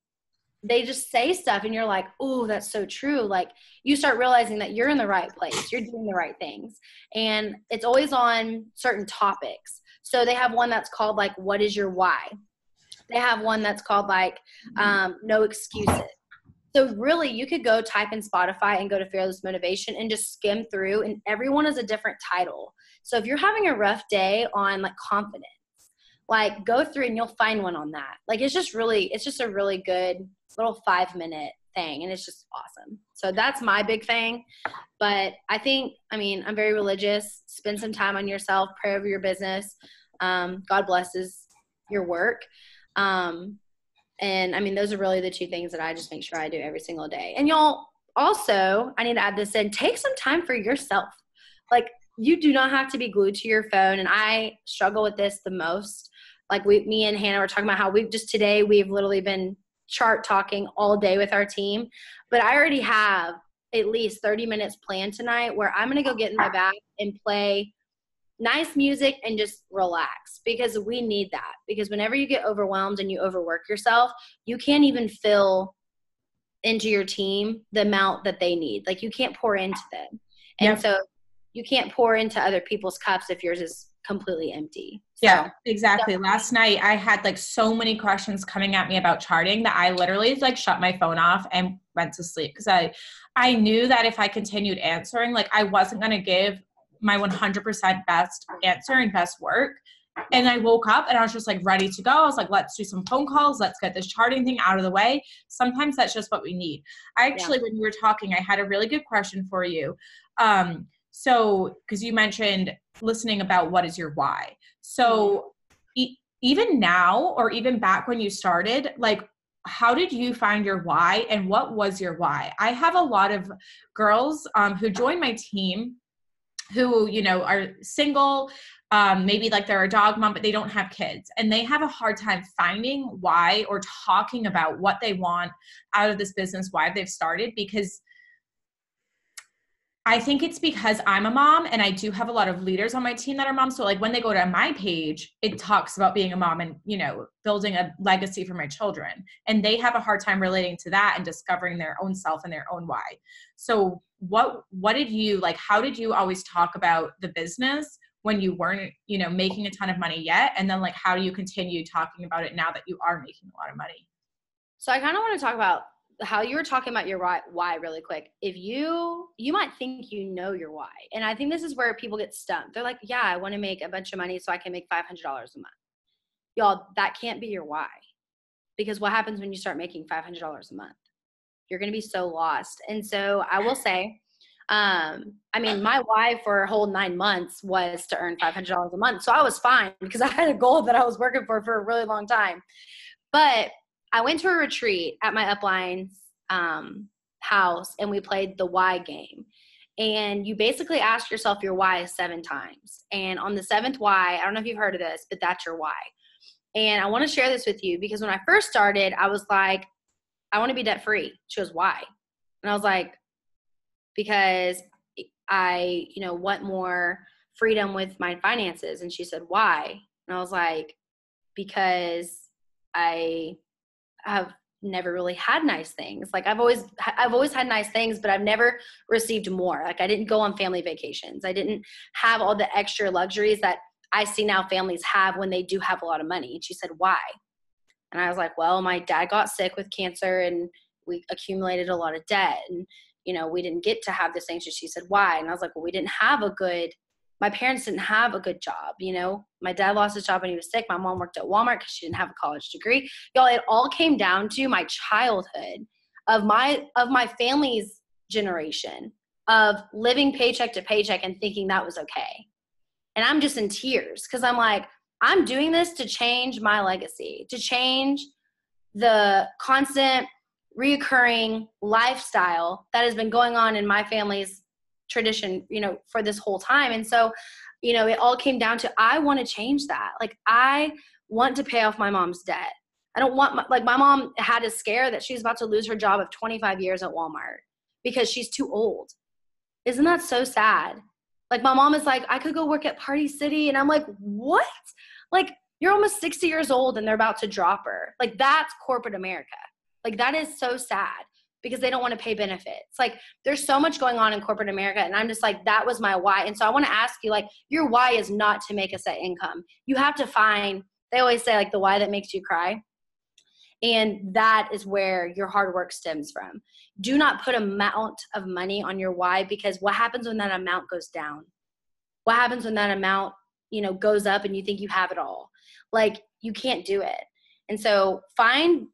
they just say stuff and you're like, oh, that's so true. Like you start realizing that you're in the right place. You're doing the right things. And it's always on certain topics. So they have one that's called like, what is your why? They have one that's called like, no excuses. So really you could go type in Spotify and go to Fearless Motivation and just skim through, and everyone is a different title. So if you're having a rough day on like confidence, like go through and you'll find one on that. Like it's just a really good little 5-minute thing, and it's just awesome. So that's my big thing. But I'm very religious. Spend some time on yourself, pray over your business. God blesses your work. And those are really the two things that I just make sure I do every single day. And y'all also, I need to add this in, take some time for yourself. Like you do not have to be glued to your phone. And I struggle with this the most. Like me and Hannah were talking about how we've literally been chart talking all day with our team, but I already have at least 30 minutes planned tonight where I'm going to go get in my bag and play nice music and just relax, because we need that. Because whenever you get overwhelmed and you overwork yourself, you can't even fill into your team the amount that they need. Like you can't pour into them. And so you can't pour into other people's cups if yours is completely empty. So, yeah, exactly. Last night I had like so many questions coming at me about charting that I literally like shut my phone off and went to sleep, because I knew that if I continued answering, like I wasn't going to give my 100% best answer and best work. And I woke up and I was just like ready to go. I was like, let's do some phone calls. Let's get this charting thing out of the way. Sometimes that's just what we need. I actually, when you were talking, I had a really good question for you. So, because you mentioned listening about what is your why. So even now, or even back when you started, like, how did you find your why and what was your why? I have a lot of girls who join my team who, you know, are single, maybe like they're a dog mom, but they don't have kids. And they have a hard time finding why or talking about what they want out of this business, why they've started, because I think it's because I'm a mom and I do have a lot of leaders on my team that are moms. So like when they go to my page, it talks about being a mom and, you know, building a legacy for my children. And they have a hard time relating to that and discovering their own self and their own why. So what did you, like, how did you always talk about the business when you weren't, you know, making a ton of money yet? And then like, how do you continue talking about it now that you are making a lot of money? So I kind of want to talk about how you were talking about your why really quick. If you might think you know your why. And I think this is where people get stumped. They're like, yeah, I want to make a bunch of money so I can make $500 a month. Y'all, that can't be your why. Because what happens when you start making $500 a month? You're going to be so lost. And so I will say, I mean, my why for a whole 9 months was to earn $500 a month. So I was fine because I had a goal that I was working for a really long time. But I went to a retreat at my upline's house and we played the why game. And you basically ask yourself your why 7 times. And on the 7th why, I don't know if you've heard of this, but that's your why. And I want to share this with you because when I first started, I was like, I want to be debt free. She goes, why? And I was like, because I, you know, want more freedom with my finances. And she said, why? And I was like, because I have never really had nice things. Like I've always had nice things, but I've never received more. Like I didn't go on family vacations. I didn't have all the extra luxuries that I see now families have when they do have a lot of money. And she said, why? And I was like, well, my dad got sick with cancer and we accumulated a lot of debt and, you know, we didn't get to have this thing. So she said, why? And I was like, well, my parents didn't have a good job. You know, my dad lost his job when he was sick. My mom worked at Walmart because she didn't have a college degree. Y'all, it all came down to my childhood of my family's generation of living paycheck to paycheck and thinking that was okay. And I'm just in tears because I'm like, I'm doing this to change my legacy, to change the constant reoccurring lifestyle that has been going on in my family's tradition, you know, for this whole time. And so, you know, it all came down to, I want to change that. Like, I want to pay off my mom's debt. I don't want my mom had a scare that she was about to lose her job of 25 years at Walmart because she's too old. Isn't that so sad? Like my mom is like, I could go work at Party City. And I'm like, what? Like you're almost 60 years old and they're about to drop her. Like that's corporate America. Like that is so sad because they don't want to pay benefits. Like there's so much going on in corporate America. And I'm just like, that was my why. And so I want to ask you, like, your why is not to make a set income. You have to find, they always say like the why that makes you cry. And that is where your hard work stems from. Do not put amount of money on your why, because what happens when that amount goes down? What happens when that amount, you know, goes up and you think you have it all? Like you can't do it. And so find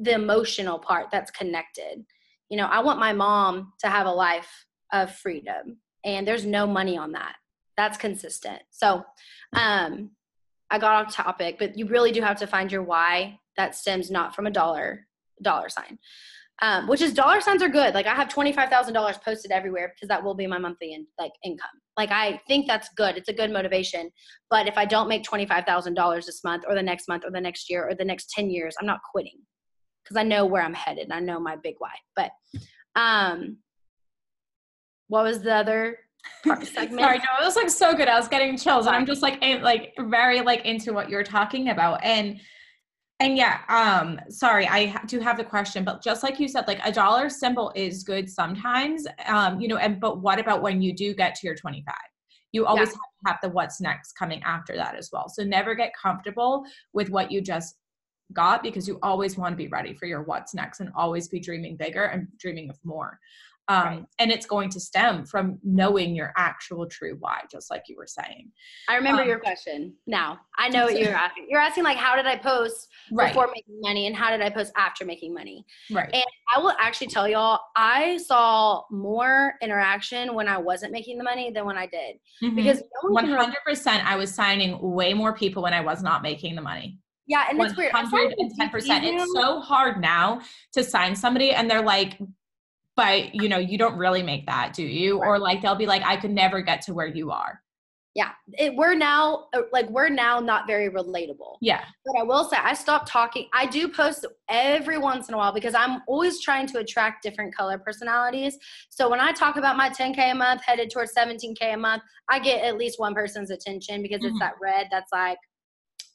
the emotional part that's connected. You know, I want my mom to have a life of freedom, and there's no money on that. That's consistent. So I got off topic, but you really do have to find your why that stems not from a dollar sign, which is dollar signs are good. Like I have $25,000 posted everywhere because that will be my monthly income. Like I think that's good. It's a good motivation. But if I don't make $25,000 this month or the next month or the next year or the next 10 years, I'm not quitting because I know where I'm headed. And I know my big why. But what was the other segment? Sorry, no, it was like so good. I was getting chills, and I'm just like very like into what you're talking about. And yeah, sorry, I do have the question, but just like you said, like a dollar symbol is good sometimes, you know, but what about when you do get to your 25? You always have to have the what's next coming after that as well. So never get comfortable with what you just got, because you always want to be ready for your what's next and always be dreaming bigger and dreaming of more. Right. And it's going to stem from knowing your actual true why, just like you were saying. I remember your question now. I know what you're asking. You're asking like, how did I post before making money and how did I post after making money? Right. And I will actually tell y'all, I saw more interaction when I wasn't making the money than when I did. Because no one 100%, I was signing way more people when I was not making the money. Yeah, and it's weird. 110%. It's so hard now to sign somebody and they're like, but you don't really make that, do you? Right. Or like, they'll be like, I could never get to where you are. Yeah. We're now not very relatable. Yeah. But I will say I stopped talking. I do post every once in a while because I'm always trying to attract different color personalities. So when I talk about my 10K a month headed towards 17K a month, I get at least one person's attention because it's that red that's like,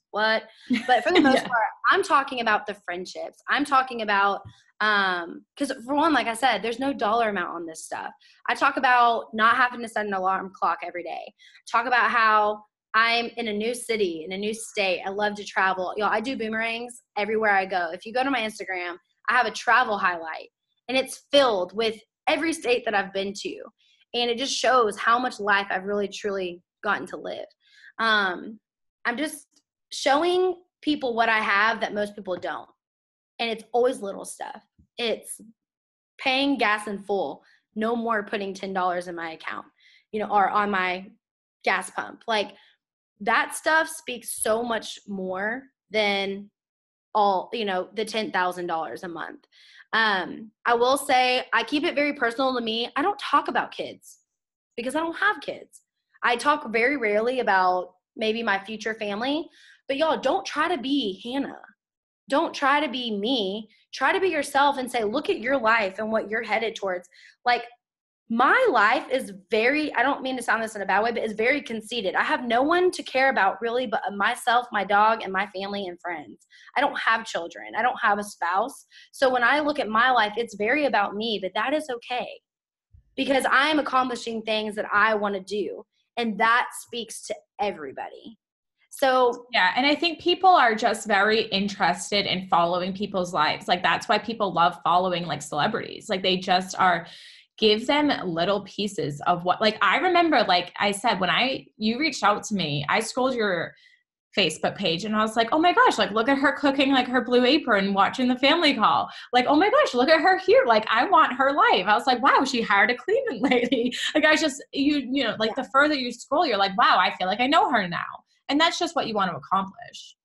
what? But for the most part, I'm talking about the friendships. I'm talking about, because for one, like I said, there's no dollar amount on this stuff. I talk about not having to set an alarm clock every day. Talk about how I'm in a new city, in a new state. I love to travel. I do boomerangs everywhere I go. If you go to my Instagram, I have a travel highlight and it's filled with every state that I've been to. And it just shows how much life I've really, truly gotten to live. I'm just showing people what I have that most people don't. And it's always little stuff. It's paying gas in full. No more putting $10 in my account, or on my gas pump. Like that stuff speaks so much more than all, the $10,000 a month. I will say I keep it very personal to me. I don't talk about kids because I don't have kids. I talk very rarely about maybe my future family. But y'all, don't try to be Hannah. Don't try to be me. Try to be yourself and say, look at your life and what you're headed towards. Like my life is I don't mean to sound this in a bad way, but it's very conceited. I have no one to care about really but myself, my dog, and my family and friends. I don't have children. I don't have a spouse. So when I look at my life, it's very about me, but that is okay because I'm accomplishing things that I want to do. And that speaks to everybody. So yeah, and I think people are just very interested in following people's lives. Like that's why people love following like celebrities. Like they just give them little pieces of what, like I remember, like I said, when you reached out to me, I scrolled your Facebook page and I was like, oh my gosh, like look at her cooking like her Blue Apron, watching the family call. Like, oh my gosh, look at her here. Like I want her life. I was like, wow, she hired a cleaning lady. Like I just, like the further you scroll, you're like, wow, I feel like I know her now. And that's just what you want to accomplish.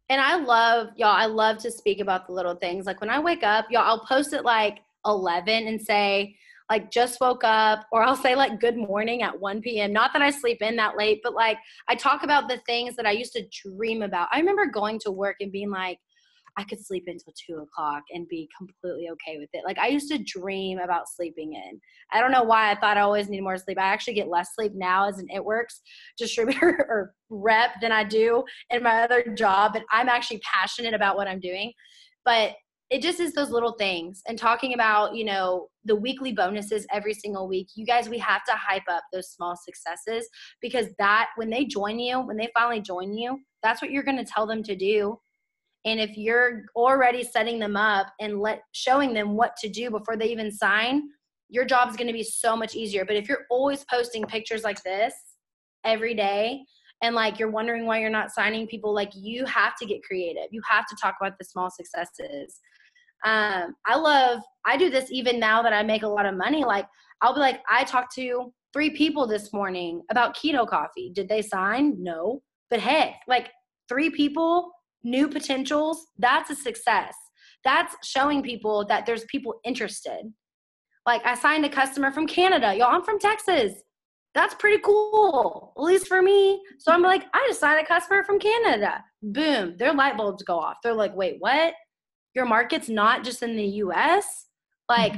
And I love to speak about the little things. Like when I wake up, I'll post it like 11 and say, like, just woke up, or I'll say like good morning at 1 p.m. Not that I sleep in that late, but like I talk about the things that I used to dream about. I remember going to work and being like, I could sleep until 2 o'clock and be completely okay with it. Like I used to dream about sleeping in. I don't know why I thought I always need more sleep. I actually get less sleep now as an It Works distributor or rep than I do in my other job. And I'm actually passionate about what I'm doing. But it just is those little things. And talking about, the weekly bonuses every single week. You guys, we have to hype up those small successes because when they finally join you, that's what you're going to tell them to do. And if you're already setting them up and showing them what to do before they even sign, your job is going to be so much easier. But if you're always posting pictures like this every day and like you're wondering why you're not signing people, like you have to get creative. You have to talk about the small successes. I do this even now that I make a lot of money. Like I'll be like, I talked to 3 people this morning about keto coffee. Did they sign? No. But hey, like 3 people, new potentials, that's a success. That's showing people that there's people interested. Like I signed a customer from Canada. Y'all, I'm from Texas. That's pretty cool, at least for me. So I'm like, I just signed a customer from Canada. Boom, their light bulbs go off. They're like, wait, what? Your market's not just in the US? Like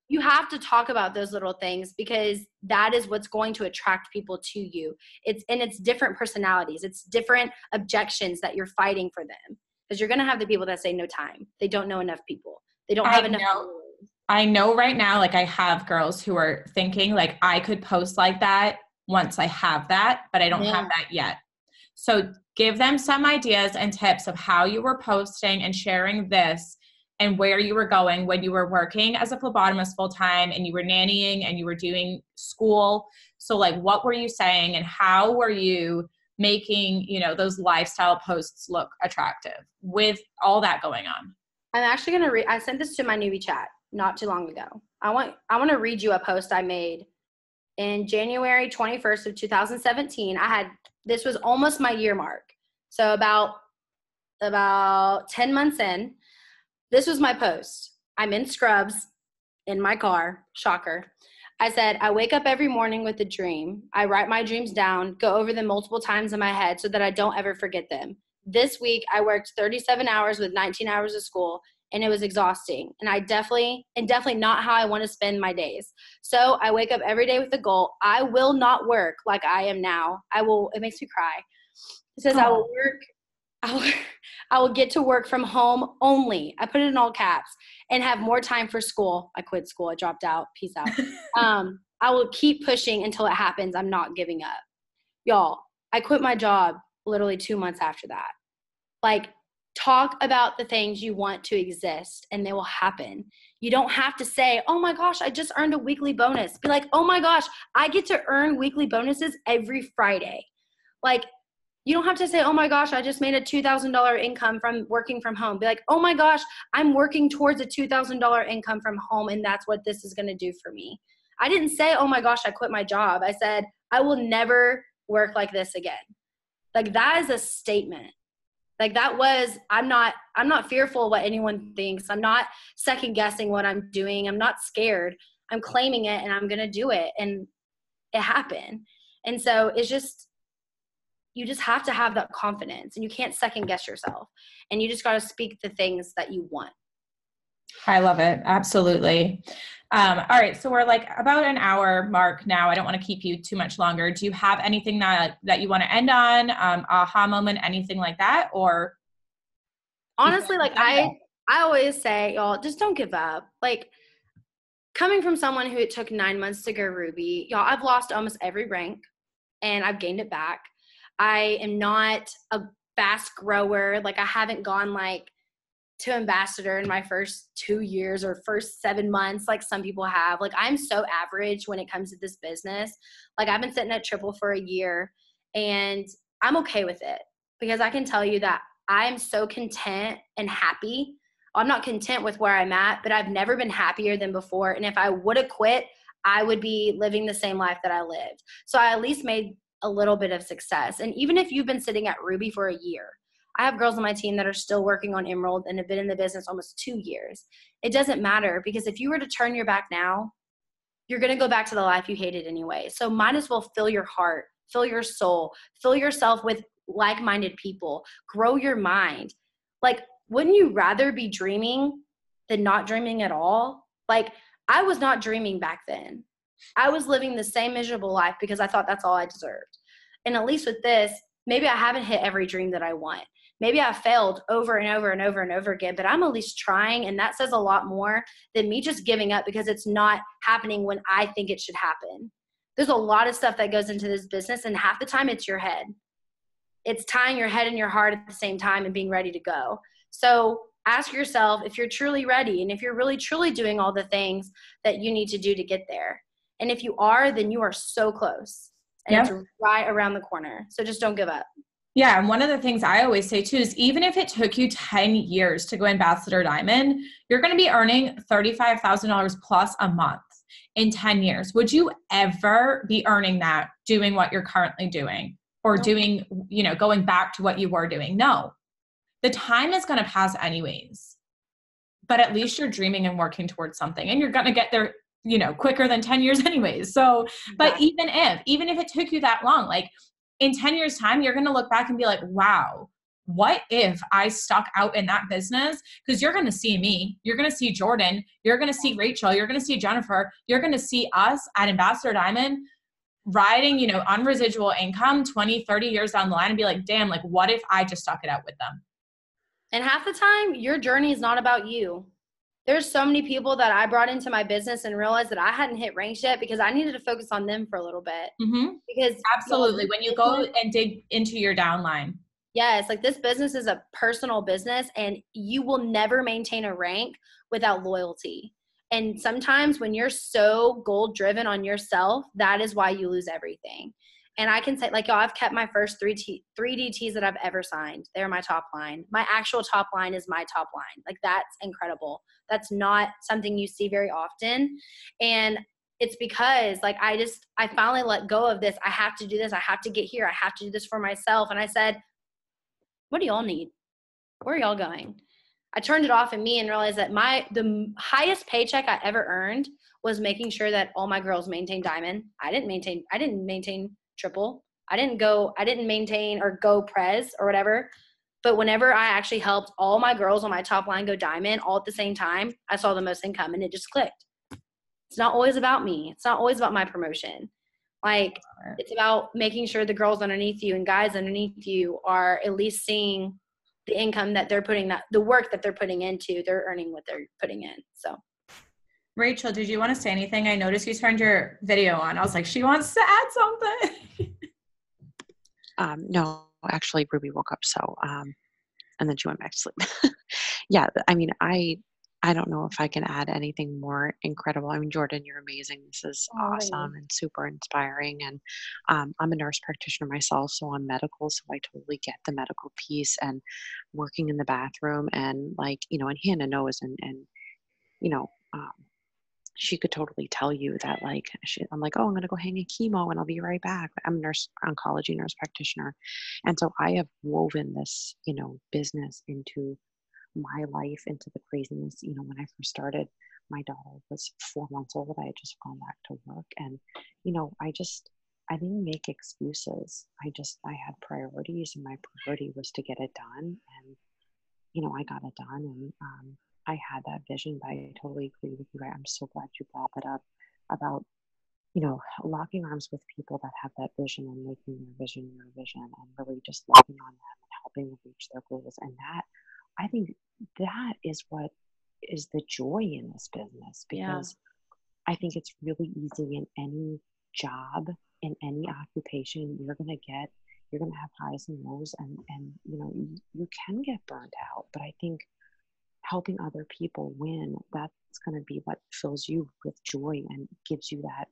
you have to talk about those little things because that is what's going to attract people to you. It's different personalities. It's different objections that you're fighting for them because you're going to have the people that say no time. They don't know enough people. They don't have enough. I know right now, like I have girls who are thinking like I could post like that once I have that, but I don't have that yet. So give them some ideas and tips of how you were posting and sharing this and where you were going when you were working as a phlebotomist full time and you were nannying and you were doing school. So like, what were you saying and how were you making, you know, those lifestyle posts look attractive with all that going on? I'm actually going to read, I sent this to my newbie chat not too long ago. I want to read you a post I made in January 21st of 2017. This was almost my year mark. So about 10 months in, this was my post. I'm in scrubs in my car. Shocker. I said, I wake up every morning with a dream. I write my dreams down, go over them multiple times in my head so that I don't ever forget them. This week, I worked 37 hours with 19 hours of school, and it was exhausting. And definitely not how I want to spend my days. So I wake up every day with a goal. I will not work like I am now. It makes me cry. It says, I will get to work from home only. I put it in all caps, and have more time for school. I quit school. I dropped out. Peace out. I will keep pushing until it happens. I'm not giving up. Y'all, I quit my job literally 2 months after that. Like, talk about the things you want to exist and they will happen. You don't have to say, oh my gosh, I just earned a weekly bonus. Be like, oh my gosh, I get to earn weekly bonuses every Friday. Like, you don't have to say, oh my gosh, I just made a $2,000 income from working from home. Be like, oh my gosh, I'm working towards a $2,000 income from home, and that's what this is going to do for me. I didn't say, oh my gosh, I quit my job. I said, I will never work like this again. Like, that is a statement. Like, I'm not fearful of what anyone thinks. I'm not second guessing what I'm doing. I'm not scared. I'm claiming it and I'm going to do it. And it happened. And so you just have to have that confidence, and you can't second guess yourself, and you just got to speak the things that you want. I love it. Absolutely. All right. So we're like about an hour mark now. I don't want to keep you too much longer. Do you have anything that you want to end on? Aha moment, anything like that? Or honestly, like I always say, y'all, just don't give up. Like, coming from someone who it took 9 months to go Ruby, y'all, I've lost almost every rank and I've gained it back. I am not a fast grower. Like, I haven't gone like to ambassador in my first 2 years or first 7 months like some people have. Like, I'm so average when it comes to this business. Like, I've been sitting at triple for a year, and I'm okay with it because I can tell you that I'm so content and happy. I'm not content with where I'm at, but I've never been happier than before. And if I would have quit, I would be living the same life that I lived. So I at least made a little bit of success. And even if you've been sitting at Ruby for a year, I have girls on my team that are still working on Emerald and have been in the business almost 2 years. It doesn't matter, because if you were to turn your back now, you're going to go back to the life you hated anyway. So might as well fill your heart, fill your soul, fill yourself with like-minded people, grow your mind. Like, wouldn't you rather be dreaming than not dreaming at all? Like, I was not dreaming back then. I was living the same miserable life because I thought that's all I deserved. And at least with this, maybe I haven't hit every dream that I want. Maybe I failed over and over and over and over again, but I'm at least trying, and that says a lot more than me just giving up because it's not happening when I think it should happen. There's a lot of stuff that goes into this business, and half the time it's your head. It's tying your head and your heart at the same time and being ready to go. So ask yourself if you're truly ready and if you're really truly doing all the things that you need to do to get there. And if you are, then you are so close. And It's right around the corner. So just don't give up. Yeah. And one of the things I always say too is even if it took you 10 years to go Ambassador Diamond, you're going to be earning $35,000 plus a month in 10 years. Would you ever be earning that doing what you're currently doing or doing, going back to what you were doing? No. The time is going to pass anyways, but at least you're dreaming and working towards something, and you're going to get there, quicker than 10 years anyways. So, but even if it took you that long, like in 10 years time, you're going to look back and be like, wow, what if I stuck out in that business? Because you're going to see me, you're going to see Jordan, you're going to see Rachel, you're going to see Jennifer, you're going to see us at Ambassador Diamond riding, on residual income 20, 30 years down the line and be like, damn, like what if I just stuck it out with them? And half the time, your journey is not about you. There's so many people that I brought into my business and realized that I hadn't hit ranks yet because I needed to focus on them for a little bit. Mm-hmm. Because absolutely, when you go and dig into your downline. Yes, like this business is a personal business and you will never maintain a rank without loyalty. And sometimes when you're so goal driven on yourself, that is why you lose everything. And I can say, like, y'all, I've kept my first three DTs that I've ever signed. They're my top line. My actual top line is my top line. Like, that's incredible. That's not something you see very often. And it's because, like, I finally let go of this. I have to do this. I have to get here. I have to do this for myself. And I said, what do y'all need? Where are y'all going? I turned it off in me and realized that the highest paycheck I ever earned was making sure that all my girls maintained diamond. I didn't maintain triple. I didn't maintain or go prez or whatever. But whenever I actually helped all my girls on my top line go diamond all at the same time, I saw the most income and it just clicked. It's not always about me. It's not always about my promotion. Like, it's about making sure the girls underneath you and guys underneath you are at least seeing the income that they're the work that they're putting into, they're earning what they're putting in. So, Rachel, did you want to say anything? I noticed you turned your video on. I was like, she wants to add something. No, actually Ruby woke up. So, and then she went back to sleep. Yeah. I mean, I don't know if I can add anything more incredible. I mean, Jordan, you're amazing. This is awesome and super inspiring. And I'm a nurse practitioner myself, so I'm medical, so I totally get the medical piece and working in the bathroom. And like, and Hannah knows, and you know, um, she could totally tell you that, like, I'm like, oh, I'm going to go hang a chemo and I'll be right back. I'm a oncology nurse practitioner. And so I have woven this, business into my life, into the craziness. When I first started, my daughter was 4 months old. I had just gone back to work, and I didn't make excuses. I had priorities, and my priority was to get it done. And I got it done, and I had that vision. But I totally agree with you. I'm so glad you brought that up about locking arms with people that have that vision and making your vision your vision, and really just loving on them and helping them reach their goals. And that, I think, that is what is the joy in this business, because I think it's really easy in any job, in any occupation. You're going to have highs and lows, and you can get burnt out. But I think helping other people win, that's going to be what fills you with joy and gives you that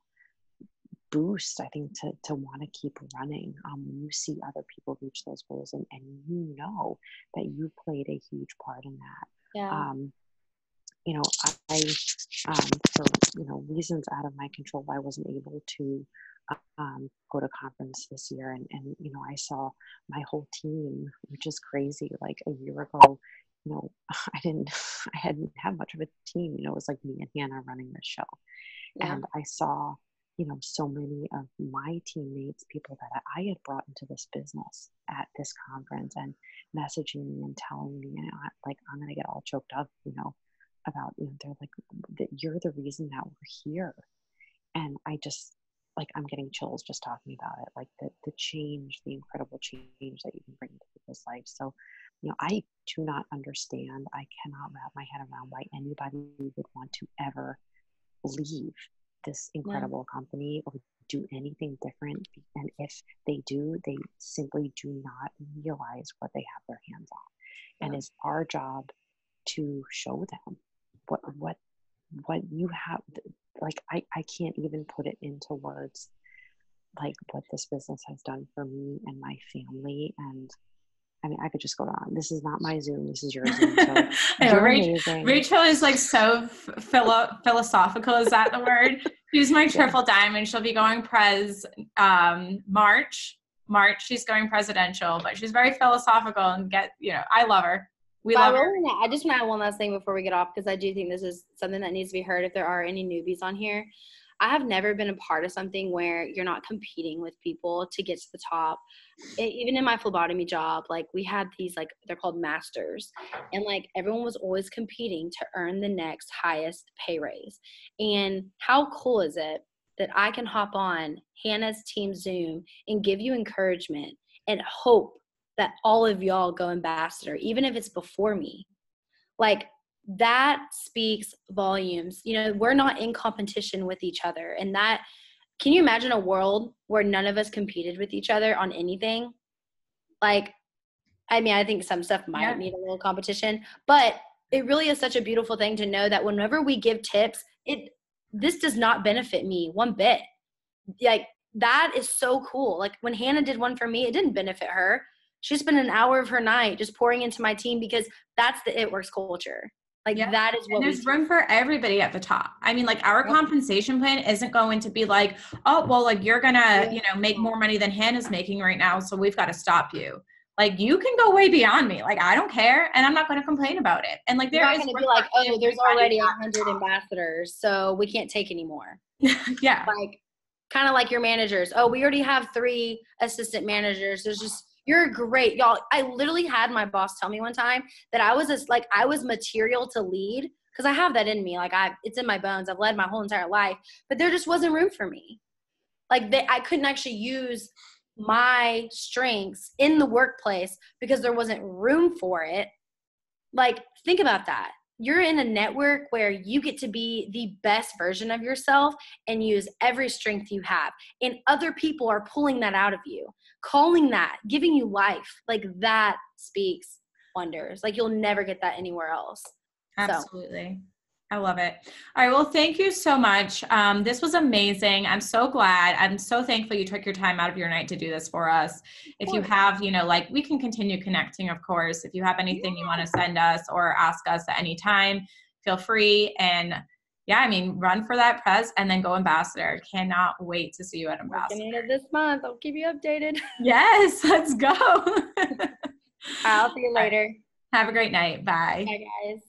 boost, I think, to want to keep running. When you see other people reach those goals, and you know that you played a huge part in that. yeah. I for reasons out of my control, I wasn't able to go to conference this year, and I saw my whole team, which is crazy. Like a year ago, I hadn't had much of a team. It was like me and Hannah running the show, and I saw so many of my teammates, people that I had brought into this business at this conference, and messaging me and telling me, I'm going to get all choked up, about, they're like, that you're the reason that we're here. And I just, like, I'm getting chills just talking about it, like the change, the incredible change that you can bring into people's lives. So, I do not understand. I cannot wrap my head around why anybody would want to ever leave this incredible company or do anything different. And if they do, they simply do not realize what they have their hands on. And it's our job to show them what you have. Like, I can't even put it into words, like what this business has done for me and my family. And I mean, I could just go on. This is not my Zoom. This is your Zoom. So you're amazing. Rachel is like so philosophical. Is that the word? She's my triple diamond. She'll be going pres March. She's going presidential, but she's very philosophical and I love her. I just want to add one last thing before we get off, because I do think this is something that needs to be heard if there are any newbies on here. I have never been a part of something where you're not competing with people to get to the top. Even in my phlebotomy job, like, we had these, like, they're called masters, and like everyone was always competing to earn the next highest pay raise. And how cool is it that I can hop on Hannah's team Zoom and give you encouragement and hope that all of y'all go ambassador, even if it's before me. Like, that speaks volumes. We're not in competition with each other. And that, can you imagine a world where none of us competed with each other on anything? Like, I mean, I think some stuff might Yeah. need a little competition, but it really is such a beautiful thing to know that whenever we give tips, this does not benefit me one bit. Like, that is so cool. Like, when Hannah did one for me, it didn't benefit her. She spent an hour of her night just pouring into my team because that's the It Works culture. Like, Yeah. that is what And there's room for everybody at the top. I mean, like, our compensation plan isn't going to be like, oh, well, like, you're gonna, you know, make more money than Hannah's making right now, so we've got to stop you. Like, you can go way beyond me. Like, I don't care, and I'm not going to complain about it. And like, You're there not is going to room be like, for oh, there's everybody already at the 100 ambassadors, so we can't take anymore. top. Yeah. Like, kind of like your managers. Oh, we already have 3 assistant managers. You're great. Y'all, I literally had my boss tell me one time that I was material to lead, because I have that in me. Like, it's in my bones. I've led my whole entire life, but there just wasn't room for me. Like, I couldn't actually use my strengths in the workplace because there wasn't room for it. Like, think about that. You're in a network where you get to be the best version of yourself and use every strength you have. And other people are pulling that out of you, calling that, giving you life. Like, that speaks wonders. Like, you'll never get that anywhere else. Absolutely. I love it. All right. Well, thank you so much. This was amazing. I'm so glad. I'm so thankful you took your time out of your night to do this for us. If you have, you know, like, we can continue connecting, of course. If you have anything you want to send us or ask us at any time, feel free. And yeah, I mean, run for that press and then go ambassador. Cannot wait to see you at ambassador. Working on it this month. I'll keep you updated. Yes, let's go. I'll see you later. Have a great night. Bye. Bye, guys.